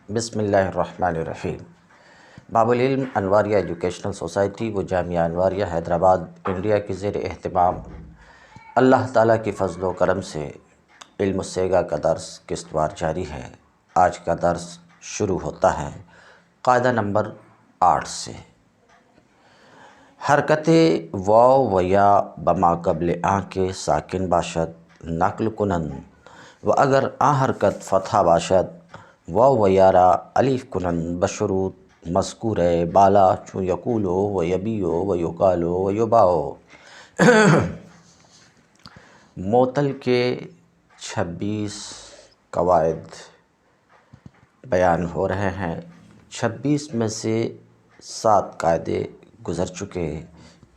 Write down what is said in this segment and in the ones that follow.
بسم اللہ الرحمن الرحیم۔ باب العلم انواریہ ایجوکیشنل سوسائٹی و جامعہ انواریہ حیدرآباد انڈیا کے زیر اہتمام اللہ تعالیٰ کی فضل و کرم سے علم السیگا کا درس قسط وار جاری ہے۔ آج کا درس شروع ہوتا ہے قاعدہ نمبر 8 سے۔ حرکت واو و یا بما قبل آں کے ساکن باشد نقل کنن و اگر آں حرکت فتحہ باشد واو و یارا الف کنن بشروط مذکور بالا چون یقولو و یبیو و یقالو و یباؤ۔ معطل کے 26 قواعد بیان ہو رہے ہیں۔ 26 میں سے 7 قاعدے گزر چکے۔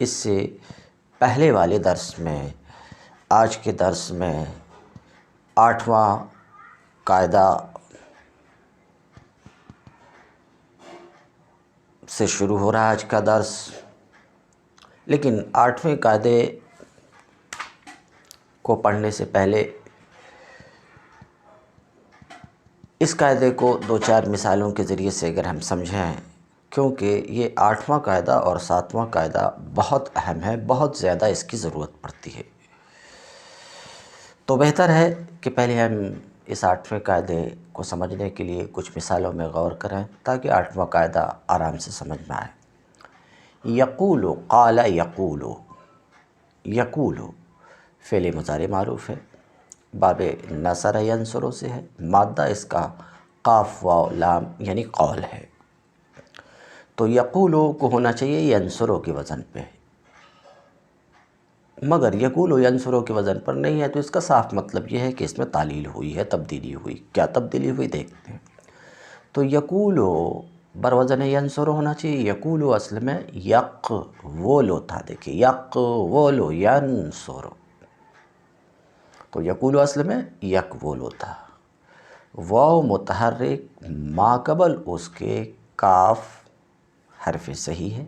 اس سے پہلے والے درس میں آج کے درس میں 8واں قاعدہ سے شروع ہو رہا ہے آج کا درس، لیکن 8ویں قاعدے کو پڑھنے سے پہلے اس قاعدے کو 2-4 مثالوں کے ذریعے سے اگر ہم سمجھیں، کیونکہ یہ 8واں قاعدہ اور 7واں قاعدہ بہت اہم ہے، بہت زیادہ اس کی ضرورت پڑتی ہے، تو بہتر ہے کہ پہلے ہم اس 8ویں قاعدے کو سمجھنے کے لیے کچھ مثالوں میں غور کریں تاکہ 8واں قاعدہ آرام سے سمجھ میں آئے۔ یقول قال یقول، یقول فعل مضارع معروف ہے، باب نصر ینصر سے ہے، مادہ اس کا قاف واو لام یعنی قول ہے، تو یقول کو ہونا چاہیے ینصر کے وزن پہ، مگر یقول ینصر کے وزن پر نہیں ہے، تو اس کا صاف مطلب یہ ہے کہ اس میں تعلیل ہوئی ہے، تبدیلی ہوئی۔ کیا تبدیلی ہوئی دیکھتے ہیں۔ تو یقول بروزن ینصر ہونا چاہیے، یقول اصل میں یقولو تھا، دیکھیے یقولو ینصر، تو یقول اصل میں یقولو تھا۔ واو متحرک ما قبل اس کے کاف حرف صحیح ہے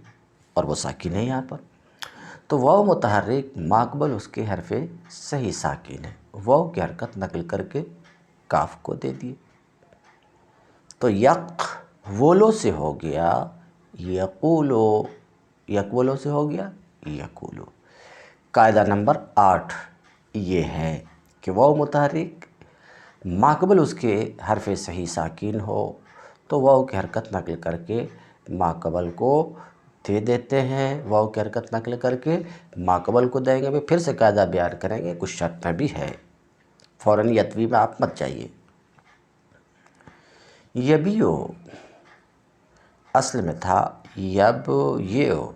اور وہ ساکن ہے یہاں پر، تو واو متحرک ما قبل اس کے حرف صحیح ساکن ہے، واو کی حرکت نقل کر کے کاف کو دے دیے، تو یقولو سے ہو گیا یقولو، یقولو سے ہو گیا یقولو۔ قاعدہ نمبر 8 یہ ہے کہ واو متحرک ما قبل اس کے حرف صحیح ساکن ہو تو واو کی حرکت نقل کر کے ما قبل کو دے دیتے ہیں، واو کی حرکت نقل کر کے ما قبل کو دیں گے۔ پھر سے قاعدہ بیان کریں گے، کچھ شرطیں بھی ہے، فوراً یتوی میں آپ مت جائیے۔ یبیو اصل میں تھا یب یو،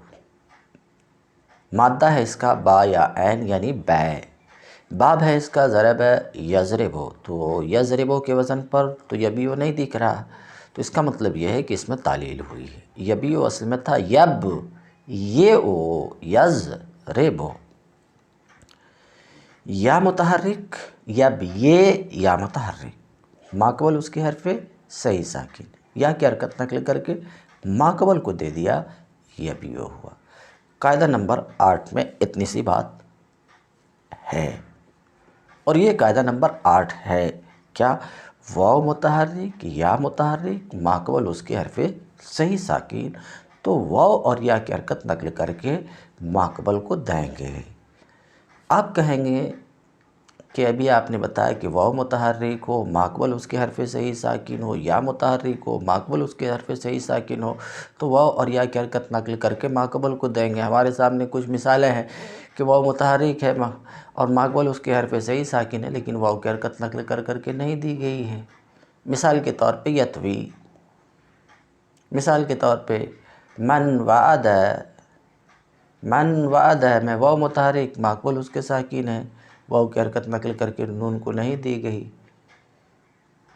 مادہ ہے اس کا با یا عین یعنی بے، باب ہے اس کا ضرب ہے یضربو، تو یضربو کے وزن پر تو یبیو نہیں دکھ رہا، تو اس کا مطلب یہ ہے کہ اس میں تعلیل ہوئی ہے۔ یبیو اصل میں تھا یب یہ او یضربو، یا متحرک یب یہ یا متحرک ما قبل اس کے حرف صحیح ساکن، یا کی حرکت نقل کر کے ما قبل کو دے دیا یبیو ہوا۔ قاعدہ نمبر 8 میں اتنی سی بات ہے، اور یہ قاعدہ نمبر 8 ہے کیا؟ واو متحرک یا متحرک ما قبل اس کے حرف صحیح ساکن، تو واو اور یا کی حرکت نقل کر کے ما قبل کو دیں گے۔ آپ کہیں گے کہ ابھی آپ نے بتایا کہ واو متحرک ہو ما قبل اس کے حرف صحیح ساکن ہو، یا متحرک ہو ما قبل اس کے حرف صحیح ساکن ہو، تو واو اور یا کی حرکت نقل کر کے ما قبل کو دیں گے۔ ہمارے سامنے کچھ مثالیں ہیں کہ واو متحرک ہے اور ما قبل اس کے حرف صحیح ساکن ہے، لیکن واو کی حرکت نقل کر کے نہیں دی گئی ہے۔ مثال کے طور پہ یتوی، مثال کے طور پہ من وعد، من وعد میں واو متحرک ما قبل اس کے ساکن ہے، واو کی حرکت نقل کر کے نون کو نہیں دی گئی۔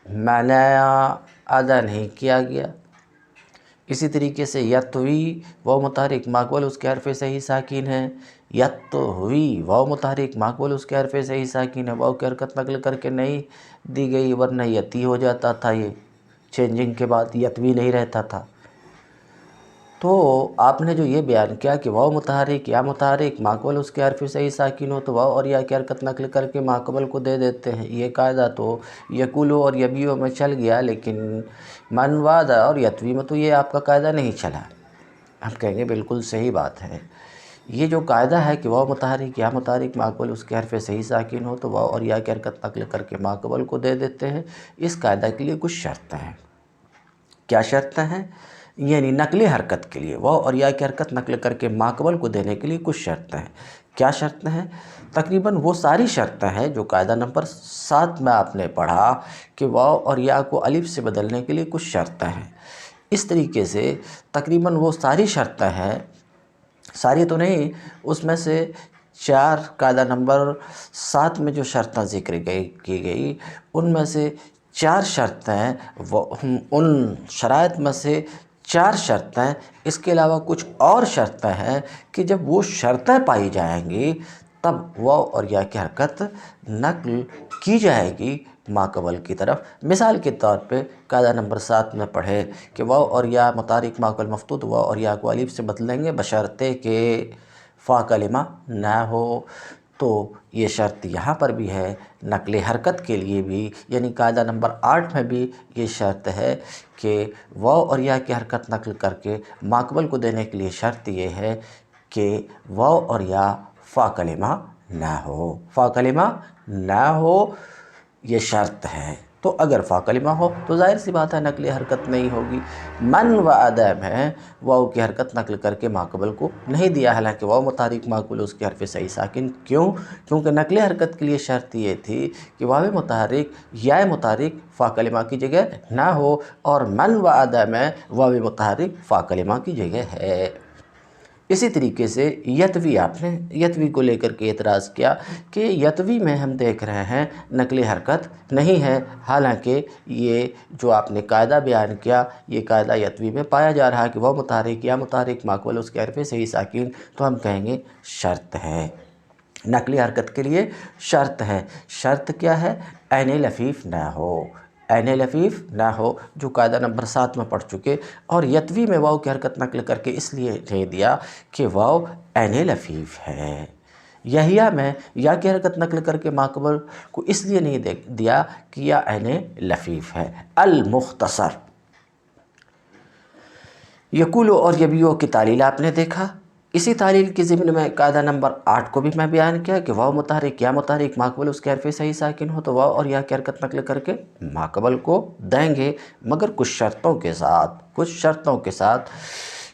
منع ادا نہیں کیا گیا۔ اسی طریقے سے یتوی واو متحرک ما قبل اس کے حرف صحیح ساکن ہے، یتوی واو متحرک ما قبل اس کے حرف صحیح ساکن ہے، واو کی حرکت نقل کر کے نہیں دی گئی، ورنہ یتی ہو جاتا تھا، یہ چینجنگ کے بعد یتوی نہیں رہتا تھا۔ تو آپ نے جو یہ بیان کیا کہ واو متحرک یا متحرک ماقبل اس کے حرف صحیح ساکن ہو تو واو اور یا کی حرکت نقل کر کے ماقبل کو دے دیتے ہیں، یہ قاعدہ تو یقولو اور یبیو میں چل گیا، لیکن منواد اور یتوی میں تو یہ آپ کا قاعدہ نہیں چلا۔ ہم کہیں گے بالکل صحیح بات ہے، یہ جو قاعدہ ہے کہ واو متحرک یا متحرک ماقبل اس کے حرف صحیح ساکن ہو تو واو اور یا کی حرکت نقل کر کے ماقبل کو دے دیتے ہیں، اس قاعدہ کے لیے کچھ شرطیں ہیں۔ کیا شرطیں ہیں؟ یعنی نقلی حرکت کے لیے واو اور یا کی حرکت نقل کر کے ماقبل کو دینے کے لیے کچھ شرطیں ہیں۔ کیا شرطیں ہیں؟ تقریباً وہ ساری شرطیں ہیں جو قاعدہ نمبر 7 میں آپ نے پڑھا کہ واو اور یا کو الف سے بدلنے کے لیے کچھ شرطیں ہیں۔ اس طریقے سے تقریباً وہ ساری شرطیں ہیں، ساری تو نہیں، اس میں سے 4 قاعدہ نمبر 7 میں جو شرطیں ذکر کی گئی ان میں سے 4 شرطیں، ان شرائط میں سے 4 شرطیں، اس کے علاوہ کچھ اور شرطیں ہیں کہ جب وہ شرطیں پائی جائیں گی تب واو اور یا کی حرکت نقل کی جائے گی ماقبل کی طرف۔ مثال کے طور پہ قاعدہ نمبر 7 میں پڑھے کہ واو اور یا متحرک ماقبل مفتوح، واو اور یا کو الف سے بدلیں گے بشرطے کہ فا کلمہ نہ ہو، تو یہ شرط یہاں پر بھی ہے، نقل حرکت کے لیے بھی، یعنی قاعدہ نمبر 8 میں بھی یہ شرط ہے کہ واو اور یا کی حرکت نقل کر کے ماقبل کو دینے کے لیے شرط یہ ہے کہ واو اور یا فا کلمہ نہ ہو، فا کلمہ نہ ہو، یہ شرط ہے۔ تو اگر فا کلمہ ہو تو ظاہر سی بات ہے نقل حرکت نہیں ہوگی۔ من و عدم ہے، واو کی حرکت نقل کر کے ماقبل کو نہیں دیا، حالانکہ واو متحرک ماقبل اس کے حرف صحیح ساکن، کیوں؟ کیونکہ نقل حرکت کے لیے شرط یہ تھی کہ واو متحرک یا متحرک فا کلمہ کی جگہ نہ ہو، اور من و عدم ہے واو متحرک فا کلمہ کی جگہ ہے۔ اسی طریقے سے یتوی، آپ نے یتوی کو لے کر کے اعتراض کیا کہ یتوی میں ہم دیکھ رہے ہیں نقل حرکت نہیں ہے، حالانکہ یہ جو آپ نے قاعدہ بیان کیا یہ قاعدہ یتوی میں پایا جا رہا ہے کہ وہ متحرک یا متحرک ماقبل اس کے حرف صحیح ساکن، تو ہم کہیں گے شرط ہے، نقلی حرکت کے لیے شرط ہے۔ شرط کیا ہے؟ عین لفیف نہ ہو، عین لفیف نہ ہو، جو قاعدہ نمبر 7 میں پڑھ چکے، اور یتوی میں واو کی حرکت نقل کر کے اس لیے نہیں دیا کہ واو عین لفیف ہے۔ یحییٰ میں یا کی حرکت نقل کر کے ماقبل کو اس لیے نہیں دیا کہ یا عین لفیف ہے۔ المختصر، یقولو اور یبیو کی تعلیل آپ نے دیکھا۔ اسی تعلیل کے ضمن میں قاعدہ نمبر 8 کو بھی میں بیان کیا کہ واو متحرک یا متحرک ماقبل اس کے حرف صحیح ساکن ہو تو واو اور یا کی حرکت نقل کر کے ماقبل کو دیں گے، مگر کچھ شرطوں کے ساتھ، کچھ شرطوں کے ساتھ۔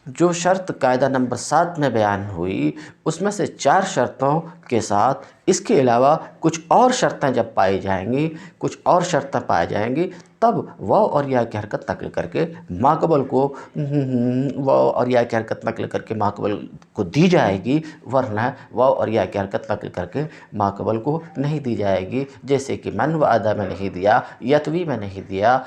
جو شرط قاعدہ نمبر 7 میں بیان ہوئی اس میں سے 4 شرطوں کے ساتھ اس کے علاوہ کچھ اور شرطیں جب پائی جائیں گی، کچھ اور شرطیں پائی جائیں گی، تب واو اور یا کی حرکت نقل کر کے ماقبل کو واو اور یا کی حرکت نقل کر کے ماقبل کو دی جائے گی، ورنہ واو اور یا کی حرکت نقل کر کے ماقبل کو نہیں دی جائے گی، جیسے کہ من و عدا میں نہیں دیا، یتوی میں نہیں دیا،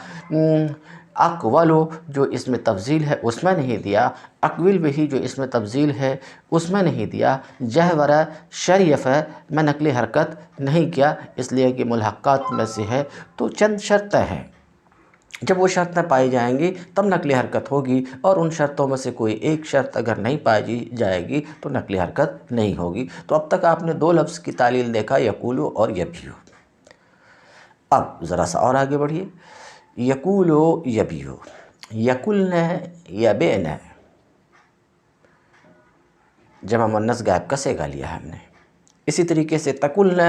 اقولو جو اس میں تفضیل ہے اس میں نہیں دیا، اقویل بھی جو اس میں تفضیل ہے اس میں نہیں دیا، جہورہ شریف ہے میں نقل حرکت نہیں کیا اس لیے کہ ملحقات میں سے ہے۔ تو چند شرطیں ہیں، جب وہ شرطیں پائی جائیں گی تب نقل حرکت ہوگی، اور ان شرطوں میں سے کوئی ایک شرط اگر نہیں پائی جائے گی تو نقل حرکت نہیں ہوگی۔ تو اب تک آپ نے 2 لفظ کی تعلیل دیکھا، یقولو اور یبیو۔ اب ذرا سا اور آگے بڑھیے، یقولو یبیو، یقولن یبین، جمع مؤنث غائب کا صیغہ لیا ہم نے۔ اسی طریقے سے تقولن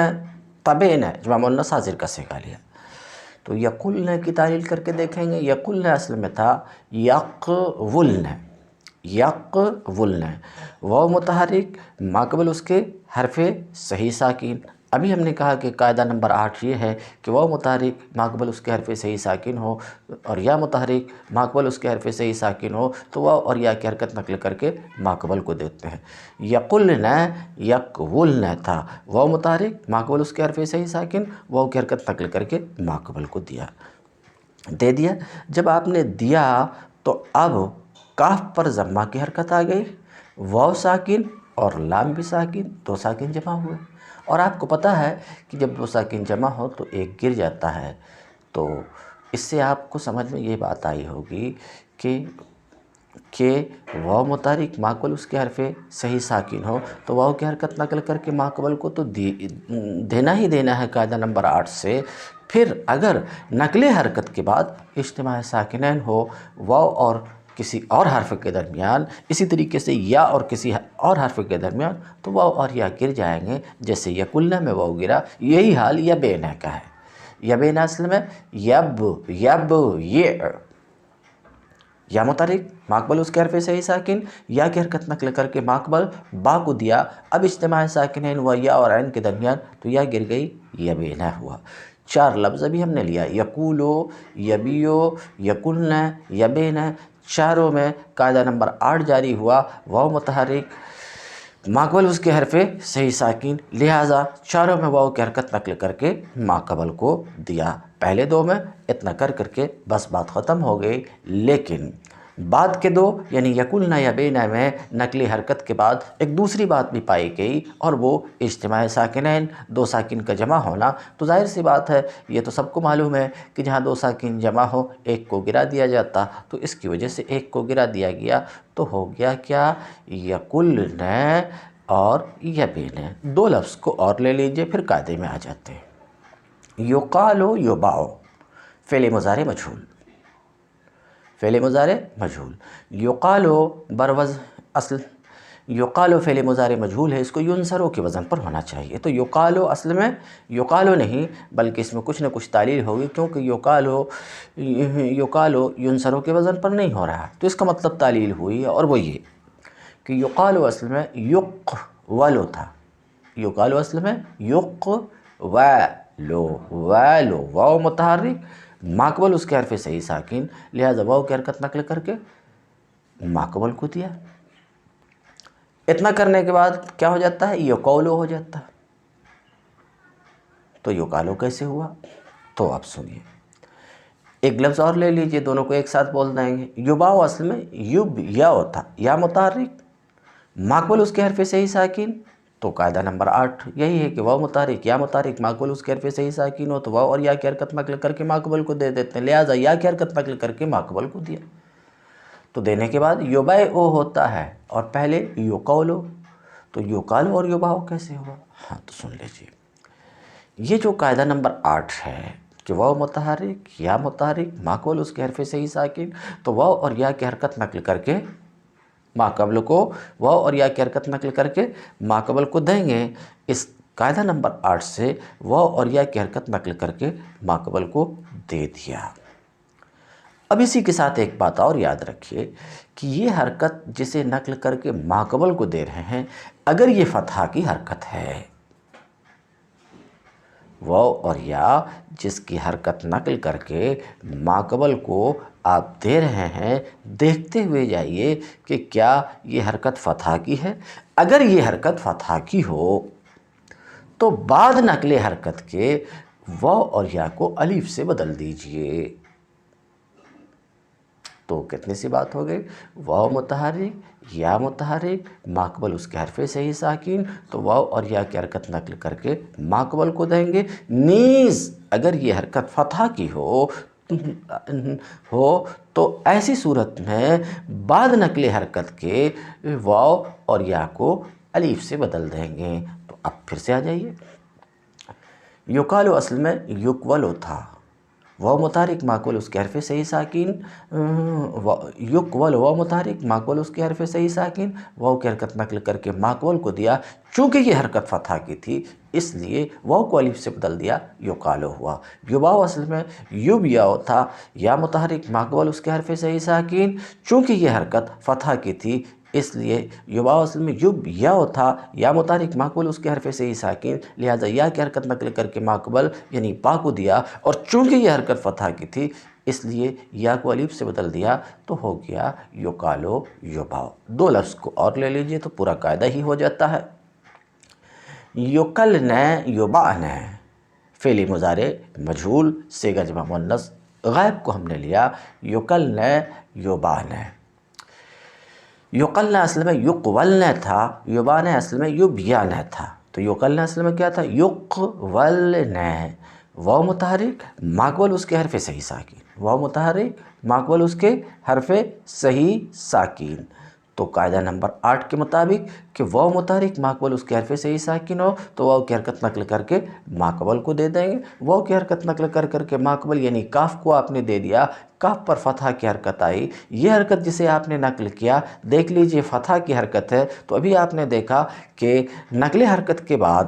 تبین، جمع مؤنث حاضر کا صیغہ لیا۔ تو یقولن کی تعلیل کر کے دیکھیں گے، یقولن اصل میں تھا یقولن، یقولن، واو متحرک ماقبل اس کے حرف صحیح ساکن۔ ابھی ہم نے کہا کہ قاعدہ نمبر 8 یہ ہے کہ واو متحرک ماقبل اس کے حرف صحیح ساکن ہو اور یا متحرک ماقبل اس کے حرف صحیح ساکن ہو تو واو اور یا کی حرکت نقل کر کے ماقبل کو دیتے ہیں۔ یقولن یقولن تھا، واو متحرک ماقبل اس کے حرف صحیح ساکن، واو کی حرکت نقل کر کے ماقبل کو دے دیا۔ جب آپ نے دیا تو اب کاف پر ضمہ کی حرکت آ گئی، واو ساکن اور لام بھی ساکن، 2 ساکن جمع ہوئے، اور آپ کو پتہ ہے کہ جب 2 ساکن جمع ہو تو ایک گر جاتا ہے۔ تو اس سے آپ کو سمجھ میں یہ بات آئی ہوگی کہ کہ واو متحرک ماقبل اس کے حرف صحیح ساکن ہو تو واو کی حرکت نقل کر کے ماقبل کو تو دینا ہی دینا ہے قاعدہ نمبر 8 سے۔ پھر اگر نقل حرکت کے بعد اجتماع ساکنین ہو واو اور کسی اور حرف کے درمیان، اسی طریقے سے یا اور کسی اور حرف کے درمیان، تو واو اور یا گر جائیں گے، جیسے یقولنا میں واو گرا۔ یہی حال یبینا کا ہے۔ یبینا اصل میں یب یہ یا متحرک ماقبل اس کے حرف صحیح ساکن، یا کی حرکت نقل کر کے ماقبل با کو دیا، اب اجتماع ساکنین ہوا یا اور عین کے درمیان، تو یا گر گئی، یبینا ہوا۔ 4 لفظ ابھی ہم نے لیا، یقولو، یبیو، یقولنا، یبینا، چاروں میں قاعدہ نمبر 8 جاری ہوا، واو متحرک ماقبل اس کے حرف صحیح ساکن، لہٰذا چاروں میں واو کی حرکت نقل کر کے ماقبل کو دیا۔ پہلے 2 میں اتنا کر کے بس بات ختم ہو گئی، لیکن بعد کے 2 یعنی یقولنا یبینا میں نقلی حرکت کے بعد ایک دوسری بات بھی پائی گئی، اور وہ اجتماع ساکنین، 2 ساکن کا جمع ہونا۔ تو ظاہر سی بات ہے، یہ تو سب کو معلوم ہے کہ جہاں 2 ساکن جمع ہو ایک کو گرا دیا جاتا، تو اس کی وجہ سے ایک کو گرا دیا گیا، تو ہو گیا کیا، یقولنا اور یبینا۔ 2 لفظ کو اور لے لیجئے، پھر قاعدے میں آ جاتے ہیں۔ یقالو یباؤ، فعل مضارع مجہول، فعل مضارع مجہول۔ یقالو بروز اصل، یقالو فعل مضارع مجہول ہے، اس کو ینصرو کے وزن پر ہونا چاہیے، تو یقالو اصل میں یقالو نہیں بلکہ اس میں کچھ نہ کچھ تعلیل ہوگی، کیونکہ یقالو ینصرو کے وزن پر نہیں ہو رہا، تو اس کا مطلب تعلیل ہوئی، اور وہ یہ کہ یقالو اصل میں یقولو تھا، یقالو اصل میں یقولو، واو متحرک ماقبل اس کے حرف صحیح ساکن، لہذا واو کی حرکت نقل کر کے ماقبل کو دیا۔ اتنا کرنے کے بعد کیا ہو جاتا ہے، یقولو ہو جاتا ہے۔ تو یقالو کیسے ہوا، تو آپ سنیے، ایک لفظ اور لے لیجئے، دونوں کو ایک ساتھ بول دیں گے۔ یباؤ اصل میں یب یا ہوتا، یا متحرک ماقبل اس کے حرف صحیح ساکن، تو قاعدہ نمبر 8 یہی ہے کہ واو متحرک یا متحرک ماقبل اس کے حرف صحیح ساکن ہو تو واو اور یا کی حرکت نقل کر کے ماقبل کو دے دیتے ہیں، لہٰذا یا کی حرکت نقل کر کے ماقبل کو دیا۔ تو دینے کے بعد یبائعو ہوتا ہے، اور پہلے یقولو، تو یقالو اور یباؤ کیسے ہوا، ہاں تو سن لیجیے۔ یہ جو قاعدہ نمبر 8 ہے کہ واو متحرک یا متحرک ماقبل اس کے حرف صحیح ساکن، تو واو اور یا کی حرکت نقل کر کے ماقبل کو، واو اور یا کی حرکت نقل کر کے ماقبل کو دیں گے۔ اس قاعدہ نمبر 8 سے واو اور یا کی حرکت نقل کر کے ماقبل کو دے دیا۔ اب اسی کے ساتھ ایک بات اور یاد رکھیے کہ یہ حرکت جسے نقل کر کے ماقبل کو دے رہے ہیں، اگر یہ فتحہ کی حرکت ہے، واو اور یا جس کی حرکت نقل کر کے ماقبل کو آپ دے رہے ہیں، دیکھتے ہوئے جائیے کہ کیا یہ حرکت فتحہ کی ہے۔ اگر یہ حرکت فتحہ کی ہو تو بعد نقل حرکت کے واو اور یا کو الف سے بدل دیجئے، تو کتنی سی بات ہو گئی، واو متحرک یا متحرک ماقبل اس کے حرف صحیح ساکن، تو واو اور یا کی حرکت نقل کر کے ماقبل کو دیں گے، نیز اگر یہ حرکت فتحہ کی ہو تو ایسی صورت میں بعد نقل حرکت کے واو اور یا کو الف سے بدل دیں گے۔ تو اب پھر سے آ جائیے، یقالو اصل میں یقولو تھا، واو متحرک ماقبل اس کے حرف صحیح ساکن، یقولو واو متحرک ماقبل اس کے حرف صحیح ساکن، واو کی حرکت نقل کر کے ماقبل کو دیا، چونکہ یہ حرکت فتحہ کی تھی اس لیے واو کو الف سے بدل دیا، یقالو ہوا۔ یباؤ اصل میں یب یاؤ تھا، یا متحرک ماقبل اس کے حرف صحیح ساکن، چونکہ یہ حرکت فتحہ کی تھی اس لیے یباؤ اصل میں یب یاؤ تھا، یا متحرک ماقبل اس کے حرف صحیح ساکن، لہٰذا یا کی حرکت نقل کر کے ماقبل یعنی با کو دیا، اور چونکہ یہ حرکت فتحہ کی تھی اس لیے یا کو الف سے بدل دیا، تو ہو گیا یقالو یباؤ۔ 2 لفظ کو اور لے لیجئے تو پورا قاعدہ ہی ہو جاتا ہے۔ یقلنا یبعنا، فعل مضارع مجہول، صیغہ جمع مؤنث غائب کو ہم نے لیا، یقلنا یبعنا۔ یقلنا اصل میں یقولنا تھا، یبعنا اصل میں یبیانا تھا، تو یقلنا اصل میں کیا تھا، یقولنا، واو متحرک ماقبل اس کے حرف صحیح ساکن، واو متحرک ماقبل اس کے حرف صحیح ساکین۔ تو قاعدہ نمبر 8 کے مطابق کہ واو متحرک ماقبل اس کے حرف صحیح ساکن ہو تو واو کی حرکت نقل کر کے ماقبل کو دے دیں گے۔ واو کی حرکت نقل کر کے ماقبل یعنی کاف کو آپ نے دے دیا، کاف پر فتحہ کی حرکت آئی، یہ حرکت جسے آپ نے نقل کیا دیکھ لیجئے فتحہ کی حرکت ہے، تو ابھی آپ نے دیکھا کہ نقل حرکت کے بعد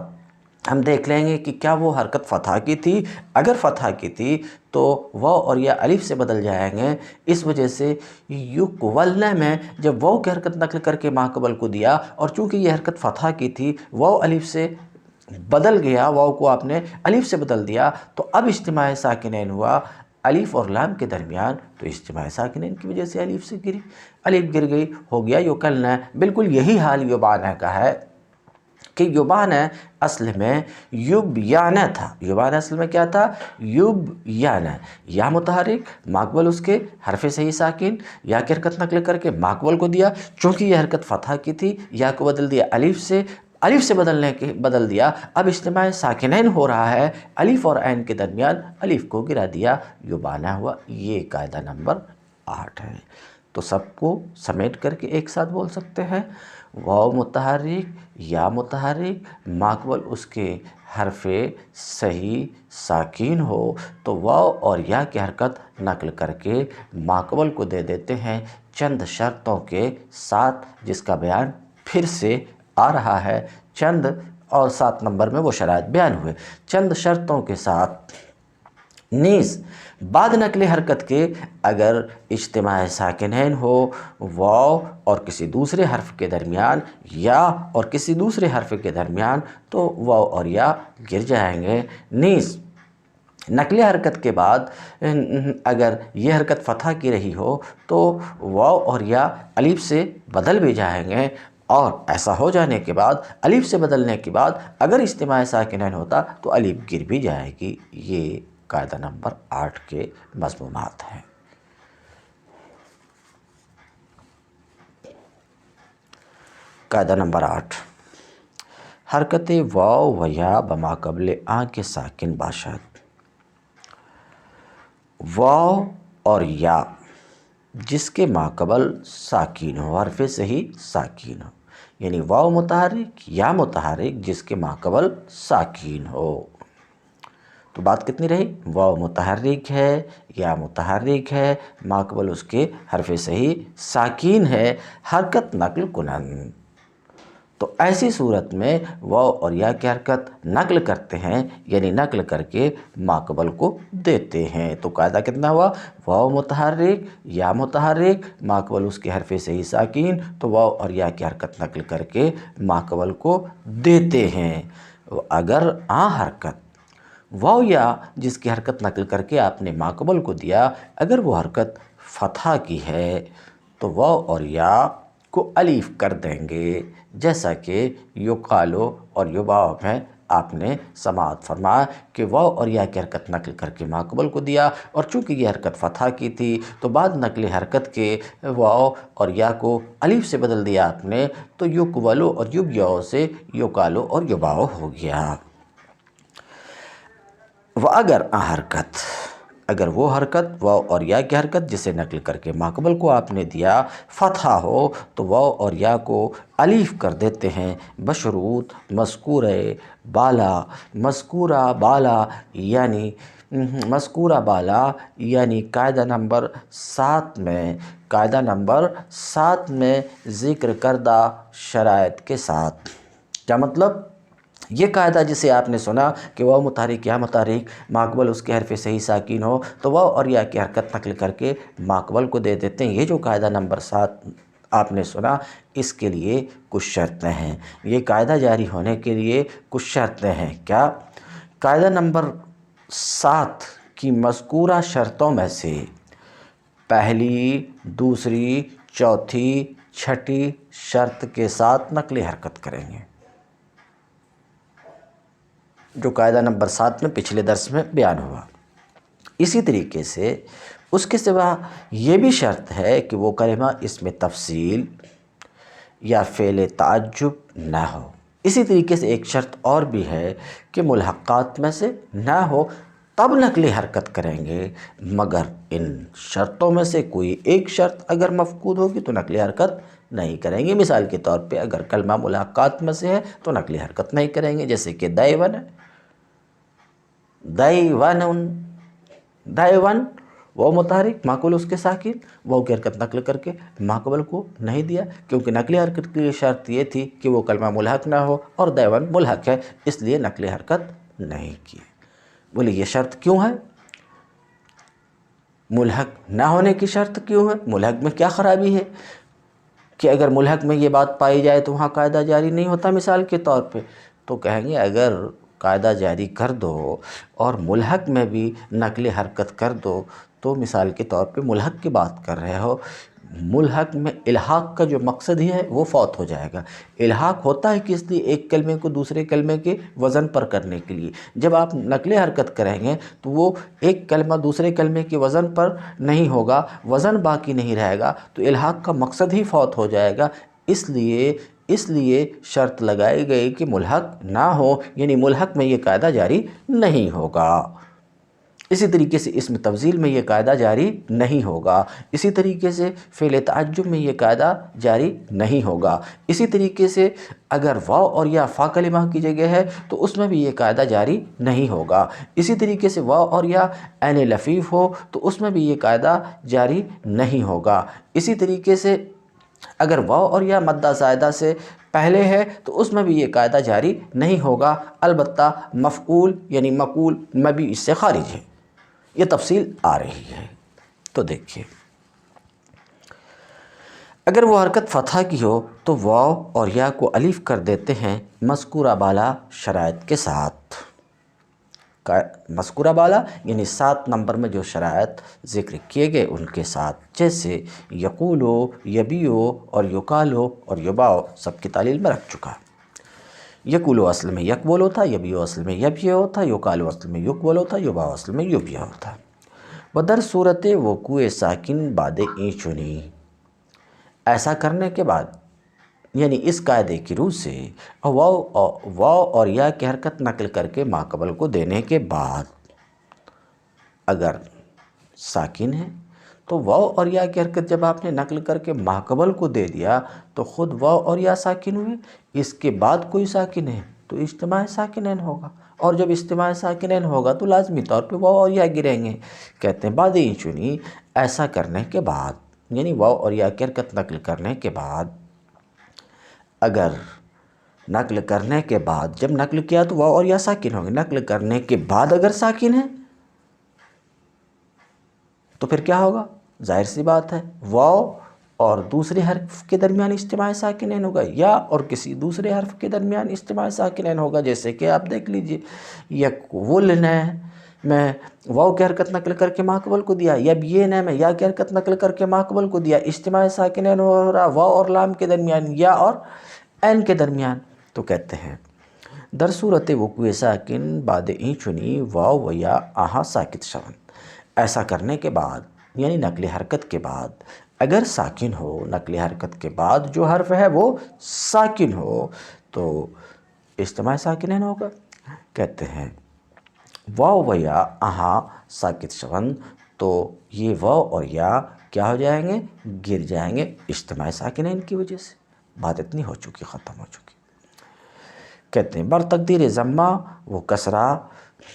ہم دیکھ لیں گے کہ کیا وہ حرکت فتحہ کی تھی۔ اگر فتحہ کی تھی تو واو اور یا الف سے بدل جائیں گے، اس وجہ سے یقولن میں جب واو کی حرکت نقل کر کے ماقبل کو دیا اور چونکہ یہ حرکت فتحہ کی تھی واو الف سے بدل گیا، واو کو آپ نے الف سے بدل دیا، تو اب اجتماع ساکنین ہوا الف اور لام کے درمیان، تو اجتماع ساکنین کی وجہ سے الف سے گری، الف گر گئی، ہو گیا یقلن۔ بالکل یہی حال یبانہ کا ہے کہ یبانہ اصل میں یبیانہ تھا۔ یبانہ اصل میں کیا تھا؟ یبیانہ۔ یا متحرک ماقبل اس کے حرف صحیح ساکن، یا کی حرکت نقل کر کے ماقبل کو دیا، چونکہ یہ حرکت فتحہ کی تھی یا کو بدل دیا الف سے بدل دیا، اب اجتماع ساکنین ہو رہا ہے، الف اور عین کے درمیان الف کو گرا دیا، یبانہ ہوا۔ یہ قاعدہ نمبر 8 ہے۔ تو سب کو سمیٹ کر کے ایک ساتھ بول سکتے ہیں، واو متحرک یا متحرک ماقبل اس کے حرف صحیح ساکین ہو تو واو اور یا کی حرکت نقل کر کے ماقبل کو دے دیتے ہیں چند شرطوں کے ساتھ، جس کا بیان پھر سے آ رہا ہے۔ چند اور 7 نمبر میں وہ شرائط بیان ہوئے، چند شرطوں کے ساتھ نیز بعد نقل حرکت کے اگر اجتماع ساکنین ہو واو اور کسی دوسرے حرف کے درمیان، یا اور کسی دوسرے حرف کے درمیان، تو واو اور یا گر جائیں گے۔ نیز نقل حرکت کے بعد اگر یہ حرکت فتحہ کی رہی ہو تو واو اور یا الف سے بدل بھی جائیں گے، اور ایسا ہو جانے کے بعد الف سے بدلنے کے بعد اگر اجتماع ساکنین ہوتا تو الف گر بھی جائے گی۔ یہ قاعدہ نمبر 8 کے مضمونات ہیں۔ قاعدہ نمبر 8، حرکت واو و یا بماقبل آ کے ساکن باشد۔ واو اور یا جس کے ماقبل ساکین ہو، حرف صحیح ساکین ہو، یعنی واو متحرک یا متحرک جس کے ماقبل ساکین ہو۔ تو بات کتنی رہی؟ واو متحرک ہے یا متحرک ہے ماقبل اس کے حرف صحیح ساکین ہے، حرکت نقل کنن۔ تو ایسی صورت میں واو اور یا کی حرکت نقل کرتے ہیں، یعنی نقل کر کے ماقبل کو دیتے ہیں۔ تو قاعدہ کتنا ہوا؟ واو متحرک یا متحرک ماقبل اس کے حرف صحیح ساکین، تو واو اور یا کی حرکت نقل کر کے ماقبل کو دیتے ہیں۔ اگر آ حرکت واو یا جس کی حرکت نقل کر کے آپ نے ماقبل کو دیا، اگر وہ حرکت فتحہ کی ہے تو واو اور یا کو الف کر دیں گے، جیسا کہ یقالو اور یباع میں آپ نے سماعت فرمایا کہ واو اور یا کی حرکت نقل کر کے ماقبل کو دیا، اور چونکہ یہ حرکت فتحہ کی تھی تو بعد نقل حرکت کے واو اور یا کو الف سے بدل دیا آپ نے، تو یقولو اور یبیعو سے یقالو اور یباع ہو گیا۔ اگر حرکت، اگر وہ حرکت واو اور یا کی حرکت جسے نقل کر کے ماقبل کو آپ نے دیا فتحہ ہو تو واو اور یا کو الف کر دیتے ہیں بشروط مذکورہ بالا۔ مذکورہ بالا یعنی قاعدہ نمبر 7 میں ذکر کردہ شرائط کے ساتھ۔ کیا مطلب؟ یہ قاعدہ جسے آپ نے سنا کہ واو متحرک یا متحرک ماقبل اس کے حرف صحیح ساکین ہو تو واو اور یا کی حرکت نقل کر کے ماقبل کو دے دیتے ہیں، یہ جو قاعدہ نمبر 7 آپ نے سنا، اس کے لیے کچھ شرطیں ہیں۔ یہ قاعدہ جاری ہونے کے لیے کچھ شرطیں ہیں۔ کیا؟ قاعدہ نمبر 7 کی مذکورہ شرطوں میں سے پہلی، دوسری، چوتھی، چھٹی شرط کے ساتھ نقل حرکت کریں گے، جو قاعدہ نمبر 7 میں پچھلے درس میں بیان ہوا۔ اسی طریقے سے اس کے سوا یہ بھی شرط ہے کہ وہ کلمہ اسم تفصیل یا فعل تعجب نہ ہو۔ اسی طریقے سے ایک شرط اور بھی ہے کہ ملحقات میں سے نہ ہو، تب نقل حرکت کریں گے، مگر ان شرطوں میں سے کوئی ایک شرط اگر مفقود ہوگی تو نقل حرکت نہیں کریں گے۔ مثال کے طور پہ اگر کلمہ ملاقات میں سے ہے تو نقل حرکت نہیں کریں گے، جیسے کہ دیون ہے، دیون، دیون وہ متحرک ماقبل اس کے ساکن، واو کی حرکت نقل کر کے ماقبل کو نہیں دیا، کیونکہ نقل حرکت کی شرط یہ تھی کہ وہ کلمہ ملحق نہ ہو، اور دیون ملحق ہے، اس لیے نقل حرکت نہیں کی۔ بولے یہ شرط کیوں ہے؟ ملحق نہ ہونے کی شرط کیوں ہے؟ ملحق میں کیا خرابی ہے کہ اگر ملحق میں یہ بات پائی جائے تو وہاں قاعدہ جاری نہیں ہوتا؟ مثال کے طور پہ تو کہیں گے اگر قاعدہ جاری کر دو اور ملحق میں بھی نقل حرکت کر دو تو مثال کے طور پہ ملحق کی بات کر رہے ہو، ملحق میں الحاق کا جو مقصد ہی ہے وہ فوت ہو جائے گا۔ الحاق ہوتا ہے کس لیے؟ ایک کلمے کو دوسرے کلمے کے وزن پر کرنے کے لیے۔ جب آپ نقل حرکت کریں گے تو وہ ایک کلمہ دوسرے کلمے کے وزن پر نہیں ہوگا، وزن باقی نہیں رہے گا، تو الحاق کا مقصد ہی فوت ہو جائے گا۔ اس لیے شرط لگائی گئی کہ ملحق نہ ہو، یعنی ملحق میں یہ قاعدہ جاری نہیں ہوگا۔ اسی طریقے سے اسم تفضیل میں یہ قاعدہ جاری نہیں ہوگا، اسی طریقے سے فعل تعجب میں یہ قاعدہ جاری نہیں ہوگا، اسی طریقے سے اگر واو اور یا فا کلمہ کی جگہ ہے تو اس میں بھی یہ قاعدہ جاری نہیں ہوگا، اسی طریقے سے واو اور یا عین لفیف ہو تو اس میں بھی یہ قاعدہ جاری نہیں ہوگا، اسی طریقے سے اگر واو اور یا مدہ زائدہ سے پہلے ہے تو اس میں بھی یہ قاعدہ جاری نہیں ہوگا، البتہ مفعول یعنی مقول میں بھی اس سے خارج ہے۔ یہ تفصیل آ رہی ہے تو دیکھیے، اگر وہ حرکت فتحہ کی ہو تو واو اور یا کو الف کر دیتے ہیں مذکورہ بالا شرائط کے ساتھ۔ مذکورہ بالا یعنی 7 نمبر میں جو شرائط ذکر کیے گئے ان کے ساتھ، جیسے یقولو، یبیو اور یقالو اور یباؤ سب کی تعلیل میں رکھ چکا۔ یقولو اصل میں یقبولو تھا، یبیو اصل میں یبیو تھا، یقالو اصل میں یقبولو تھا، یباؤ اصل میں یبیو تھا۔ بدر صورت وقوع ساکن بعد این چنی، ایسا کرنے کے بعد یعنی اس قاعدے کی روح سے واو اور یا کی حرکت نقل کر کے ماقبل کو دینے کے بعد اگر ساکن ہے تو واو اور یا کی حرکت جب آپ نے نقل کر کے ماقبل کو دے دیا تو خود واو اور یا ساکن ہوئے، اس کے بعد کوئی ساکن ہے تو اجتماع ساکنین ہوگا، اور جب اجتماع ساکنین ہوگا تو لازمی طور پہ واو اور یا گریں گے۔ کہتے ہیں بعد این چنی، ایسا کرنے کے بعد یعنی واو اور یا کی حرکت نقل کرنے کے بعد، اگر نقل کرنے کے بعد جب نقل کیا تو واو اور یا ساکن ہوں گے، نقل کرنے کے بعد اگر ساکن ہے تو پھر کیا ہوگا؟ ظاہر سی بات ہے واو اور دوسرے حرف کے درمیان اجتماع ساکنین ہوگا، یا اور کسی دوسرے حرف کے درمیان اجتماع ساکنین ہوگا، جیسے کہ آپ دیکھ لیجئے یقولن میں واو کی حرکت نقل کر کے ماقبل کو دیا، یبین میں یا کی حرکت نقل کر کے ماقبل کو دیا، اجتماع ساکنین ہو رہا واو اور لام کے درمیان یا اور عین کے درمیان، تو کہتے ہیں در صورت وقوع ساکن بعد این چنی واو و یا آہا ساکت شون، ایسا کرنے کے بعد یعنی نقل حرکت کے بعد اگر ساکن ہو، نقل حرکت کے بعد جو حرف ہے وہ ساکن ہو تو اجتماع ساکنین ہوگا۔ کہتے ہیں واو و یا آہا ساکت شون، تو یہ واو اور یا کیا ہو جائیں گے؟ گر جائیں گے اجتماع ساکنین کی وجہ سے۔ بات اتنی ہو چکی، ختم ہو چکی۔ کہتے ہیں بر تقدیر ضمہ و کسرہ،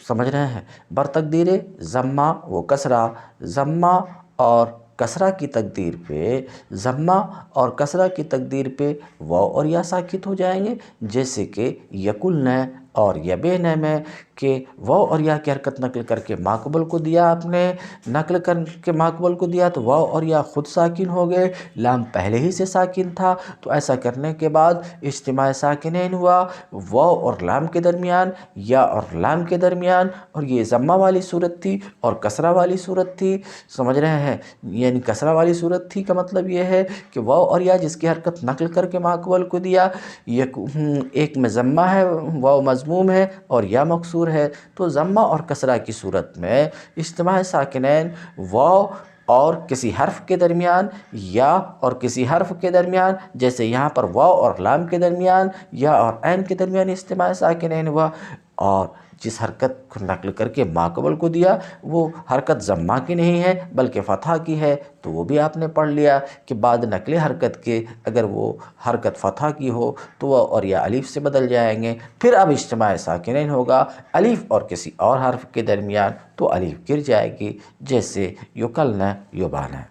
سمجھ رہے ہیں؟ بر تقدیر ضمہ و کسرہ، ضمہ اور کسرہ کی تقدیر پہ، ضمہ اور کسرہ کی تقدیر پہ واو اور یا ساکت ہو جائیں گے، جیسے کہ یقولن اور یبین میں کہ واو اور یا کی حرکت نقل کر کے ماقبل کو دیا، آپ نے نقل کر کے ماقبل کو دیا تو واو اور یا خود ساکن ہو گئے، لام پہلے ہی سے ساکن تھا، تو ایسا کرنے کے بعد اجتماع ساکنین ہوا واو اور لام کے درمیان، یا اور لام کے درمیان، اور یہ ضمہ والی صورت تھی اور کسرہ والی صورت تھی، سمجھ رہے ہیں؟ یعنی کسرہ والی صورت تھی کا مطلب یہ ہے کہ واو اور یا جس کی حرکت نقل کر کے ماقبل کو دیا، ایک میں ضمہ ہے، واو مضموم ہے اور یا مکسور ہے، تو ضمہ اور کسرہ کی صورت میں اجتماع ساکنین واو اور کسی حرف کے درمیان، یا اور کسی حرف کے درمیان، جیسے یہاں پر واو اور لام کے درمیان، یا اور عین کے درمیان اجتماع ساکنین ہوا، اور جس حرکت کو نقل کر کے ماقبل کو دیا وہ حرکت ضمہ کی نہیں ہے بلکہ فتح کی ہے، تو وہ بھی آپ نے پڑھ لیا کہ بعد نقل حرکت کے اگر وہ حرکت فتح کی ہو تو وہ اور یا الف سے بدل جائیں گے، پھر اب اجتماع ساکنین ہوگا الف اور کسی اور حرف کے درمیان تو الف گر جائے گی، جیسے یکلن یبان۔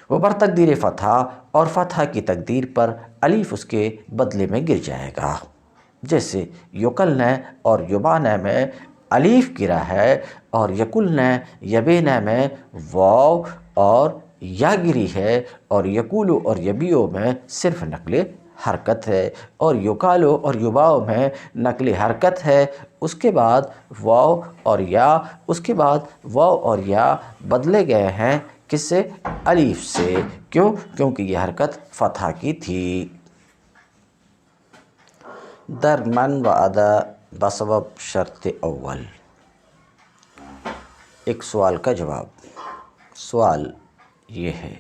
وہ بر تقدیر فتح اور فتح کی تقدیر پر الف اس کے بدلے میں گر جائے گا، جیسے یکلن اور یبان میں الف گرا ہے اور یکلن یبین میں واو اور یا گری ہے، اور یقولو اور یبیو میں صرف نقل حرکت ہے، اور یقالو اور یباؤ میں نقل حرکت ہے، اس کے بعد واو اور یا، اس کے بعد واو اور یا بدلے گئے ہیں کس سے؟ الف سے۔ کیونکہ یہ حرکت فتح کی تھی۔ در من و ادا بسبب شرط اول۔ ایک سوال کا جواب۔ سوال یہ ہے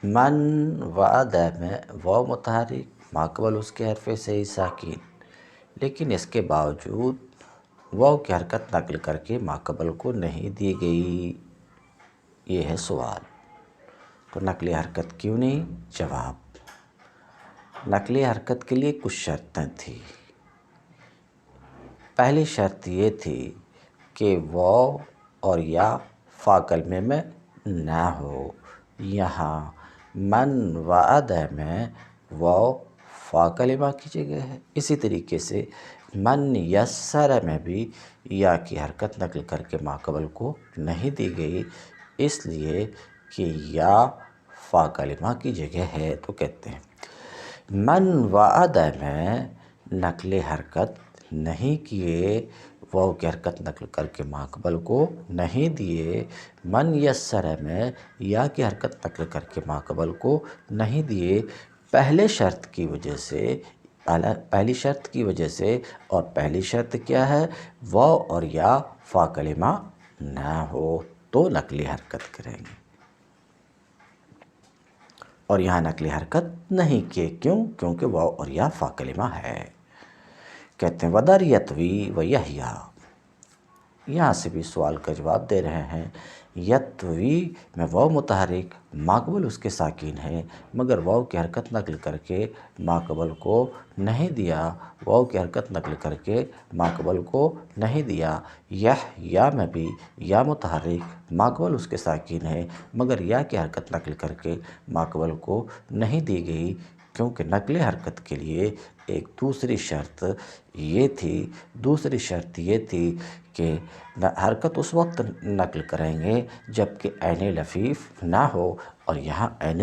من و ادا میں واو متحرک ماقبل اس کے حرف صحیح ساکن، لیکن اس کے باوجود واو کی حرکت نقل کر کے ماقبل کو نہیں دی گئی، یہ ہے سوال۔ تو نقل حرکت کیوں نہیں؟ جواب، نقل حرکت کے لیے کچھ شرطیں تھیں۔ پہلی شرط یہ تھی کہ واو اور یا فا کلمے میں نہ ہو۔ یہاں من و ادا میں واو فا کلمہ کی جگہ ہے، اسی طریقے سے من یسر میں بھی یا کی حرکت نقل کر کے ماقبل کو نہیں دی گئی، اس لیے کہ یا فا کلمہ کی جگہ ہے۔ تو کہتے ہیں من و ادا میں نقل حرکت نہیں کیے، واو کی حرکت نقل کر کے ماقبل کو نہیں دیے، من یسر میں یا کی حرکت نقل کر کے ماقبل کو نہیں دیے، پہلی شرط کی وجہ سے، اور پہلی شرط کیا ہے؟ واو اور یا فا کلمہ نہ ہو تو نقل حرکت کریں گے، اور یہاں نقل حرکت نہیں کیے، کیونکہ واو اور یا فا کلمہ ہے۔ کہتے ہیں ودر یتوی و یحییٰ، یہاں سے بھی سوال کا جواب دے رہے ہیں۔ یتوی میں واو متحرک ماقبل اس کے ساکن ہے، مگر واو کی حرکت نقل کر کے ماقبل کو نہیں دیا، واو کی حرکت نقل کر کے ماقبل کو نہیں دیا۔ یحییٰ میں بھی یا متحرک ماقبل اس کے ساکن ہے، مگر یا کی حرکت نقل کر کے ماقبل کو نہیں دی گئی، کیونکہ نقل حرکت کے لیے ایک دوسری شرط یہ تھی کہ حرکت اس وقت نقل کریں گے جب کہ عین لفیف نہ ہو، اور یہاں عین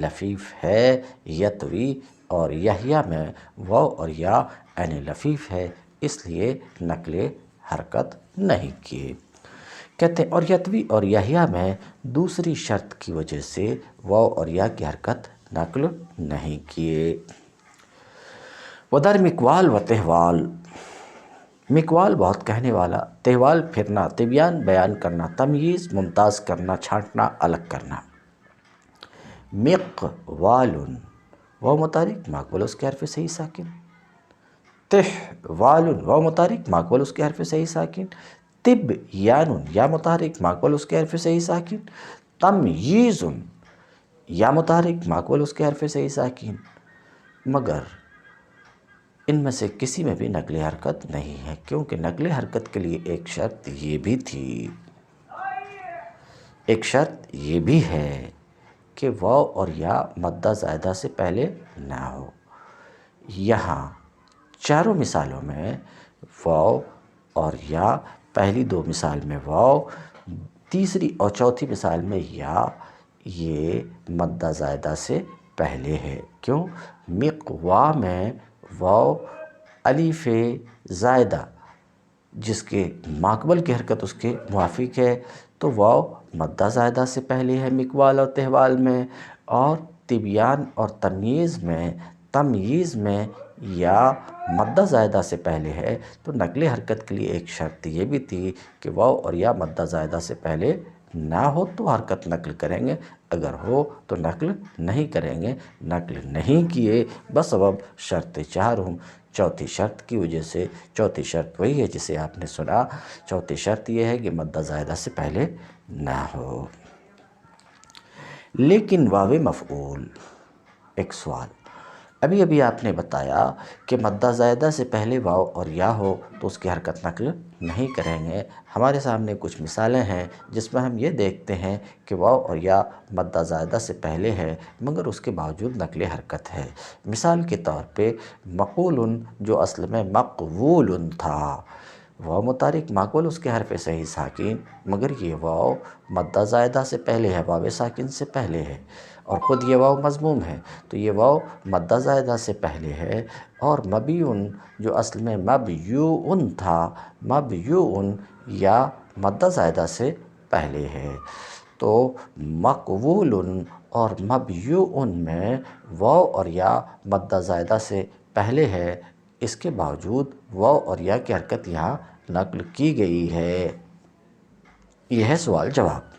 لفیف ہے۔ یتوی اور یحییٰ میں واو اور یا عین لفیف ہے، اس لیے نقل حرکت نہیں کیے۔ کہتے ہیں اور یتوی اور یحییٰ میں دوسری شرط کی وجہ سے واو اور یا کی حرکت نقل نہیں کیے۔ ودر مقوال و تحوال، مقوال بہت کہنے والا، تحوال پھرنا، تبیان بیان کرنا، تمییز ممتاز کرنا، چھانٹنا الگ کرنا۔ مقوال واو متحرک ماقبل اس کے حرف صحیح ساکن، تحوال واو متحرک ماقبل اس کے حرف صحیح ساکن، تبیان یا متحرک ماقبل اس کے حرف صحیح ساکن، تمییز یا متحرک ماقبل اس کے حرف صحیح ساکن، مگر ان میں سے کسی میں بھی نقل حرکت نہیں ہے، کیونکہ نقل حرکت کے لیے ایک شرط یہ بھی تھی، ایک شرط یہ بھی ہے کہ واو اور یا مدہ زائدہ سے پہلے نہ ہو۔ یہاں چاروں مثالوں میں واو اور یا، پہلی دو مثال میں واو، تیسری اور چوتھی مثال میں یا، یہ مدہ زائدہ سے پہلے ہے۔ کیوں؟ مقوا میں واو الف زائدہ جس کے ماقبل کی حرکت اس کے موافق ہے، تو واو مدہ زائدہ سے پہلے ہے مقوال اور تحوال میں، اور تبیان اور تمییز میں یا مدہ زائدہ سے پہلے ہے، تو نقل حرکت کے لیے ایک شرط یہ بھی تھی کہ واو اور یا مدہ زائدہ سے پہلے نہ ہو تو حرکت نقل کریں گے، اگر ہو تو نقل نہیں کریں گے۔ نقل نہیں کیے بسبب شرط چہارم، چوتھی شرط کی وجہ سے، چوتھی شرط وہی ہے جسے آپ نے سنا، چوتھی شرط یہ ہے کہ مدہ زائدہ سے پہلے نہ ہو۔ لیکن واو مفعول، ایک سوال، ابھی ابھی آپ نے بتایا کہ مدہ زائدہ سے پہلے واو اور یا ہو تو اس کی حرکت نقل نہیں کریں گے۔ ہمارے سامنے کچھ مثالیں ہیں جس میں ہم یہ دیکھتے ہیں کہ واو اور یا مدہ زائدہ سے پہلے ہے مگر اس کے باوجود نقل حرکت ہے۔ مثال کے طور پہ مقول، جو اصل میں مقبول تھا، واو متحرک مقبول اس کے حرف صحیح ساکن، مگر یہ واو مدہ زائدہ سے پہلے ہے، واو ساکن سے پہلے ہے، اور خود یہ واو مضموم ہے تو یہ واو مدہ زائدہ سے پہلے ہے۔ اور مبیون، جو اصل میں مبیون تھا، مبیون یا مدہ زائدہ سے پہلے ہے، تو مقبول اور مبیون میں واو اور یا مدہ زائدہ سے پہلے ہے، اس کے باوجود واو اور یا کی حرکت یہاں نقل کی گئی ہے۔ یہ ہے سوال جواب۔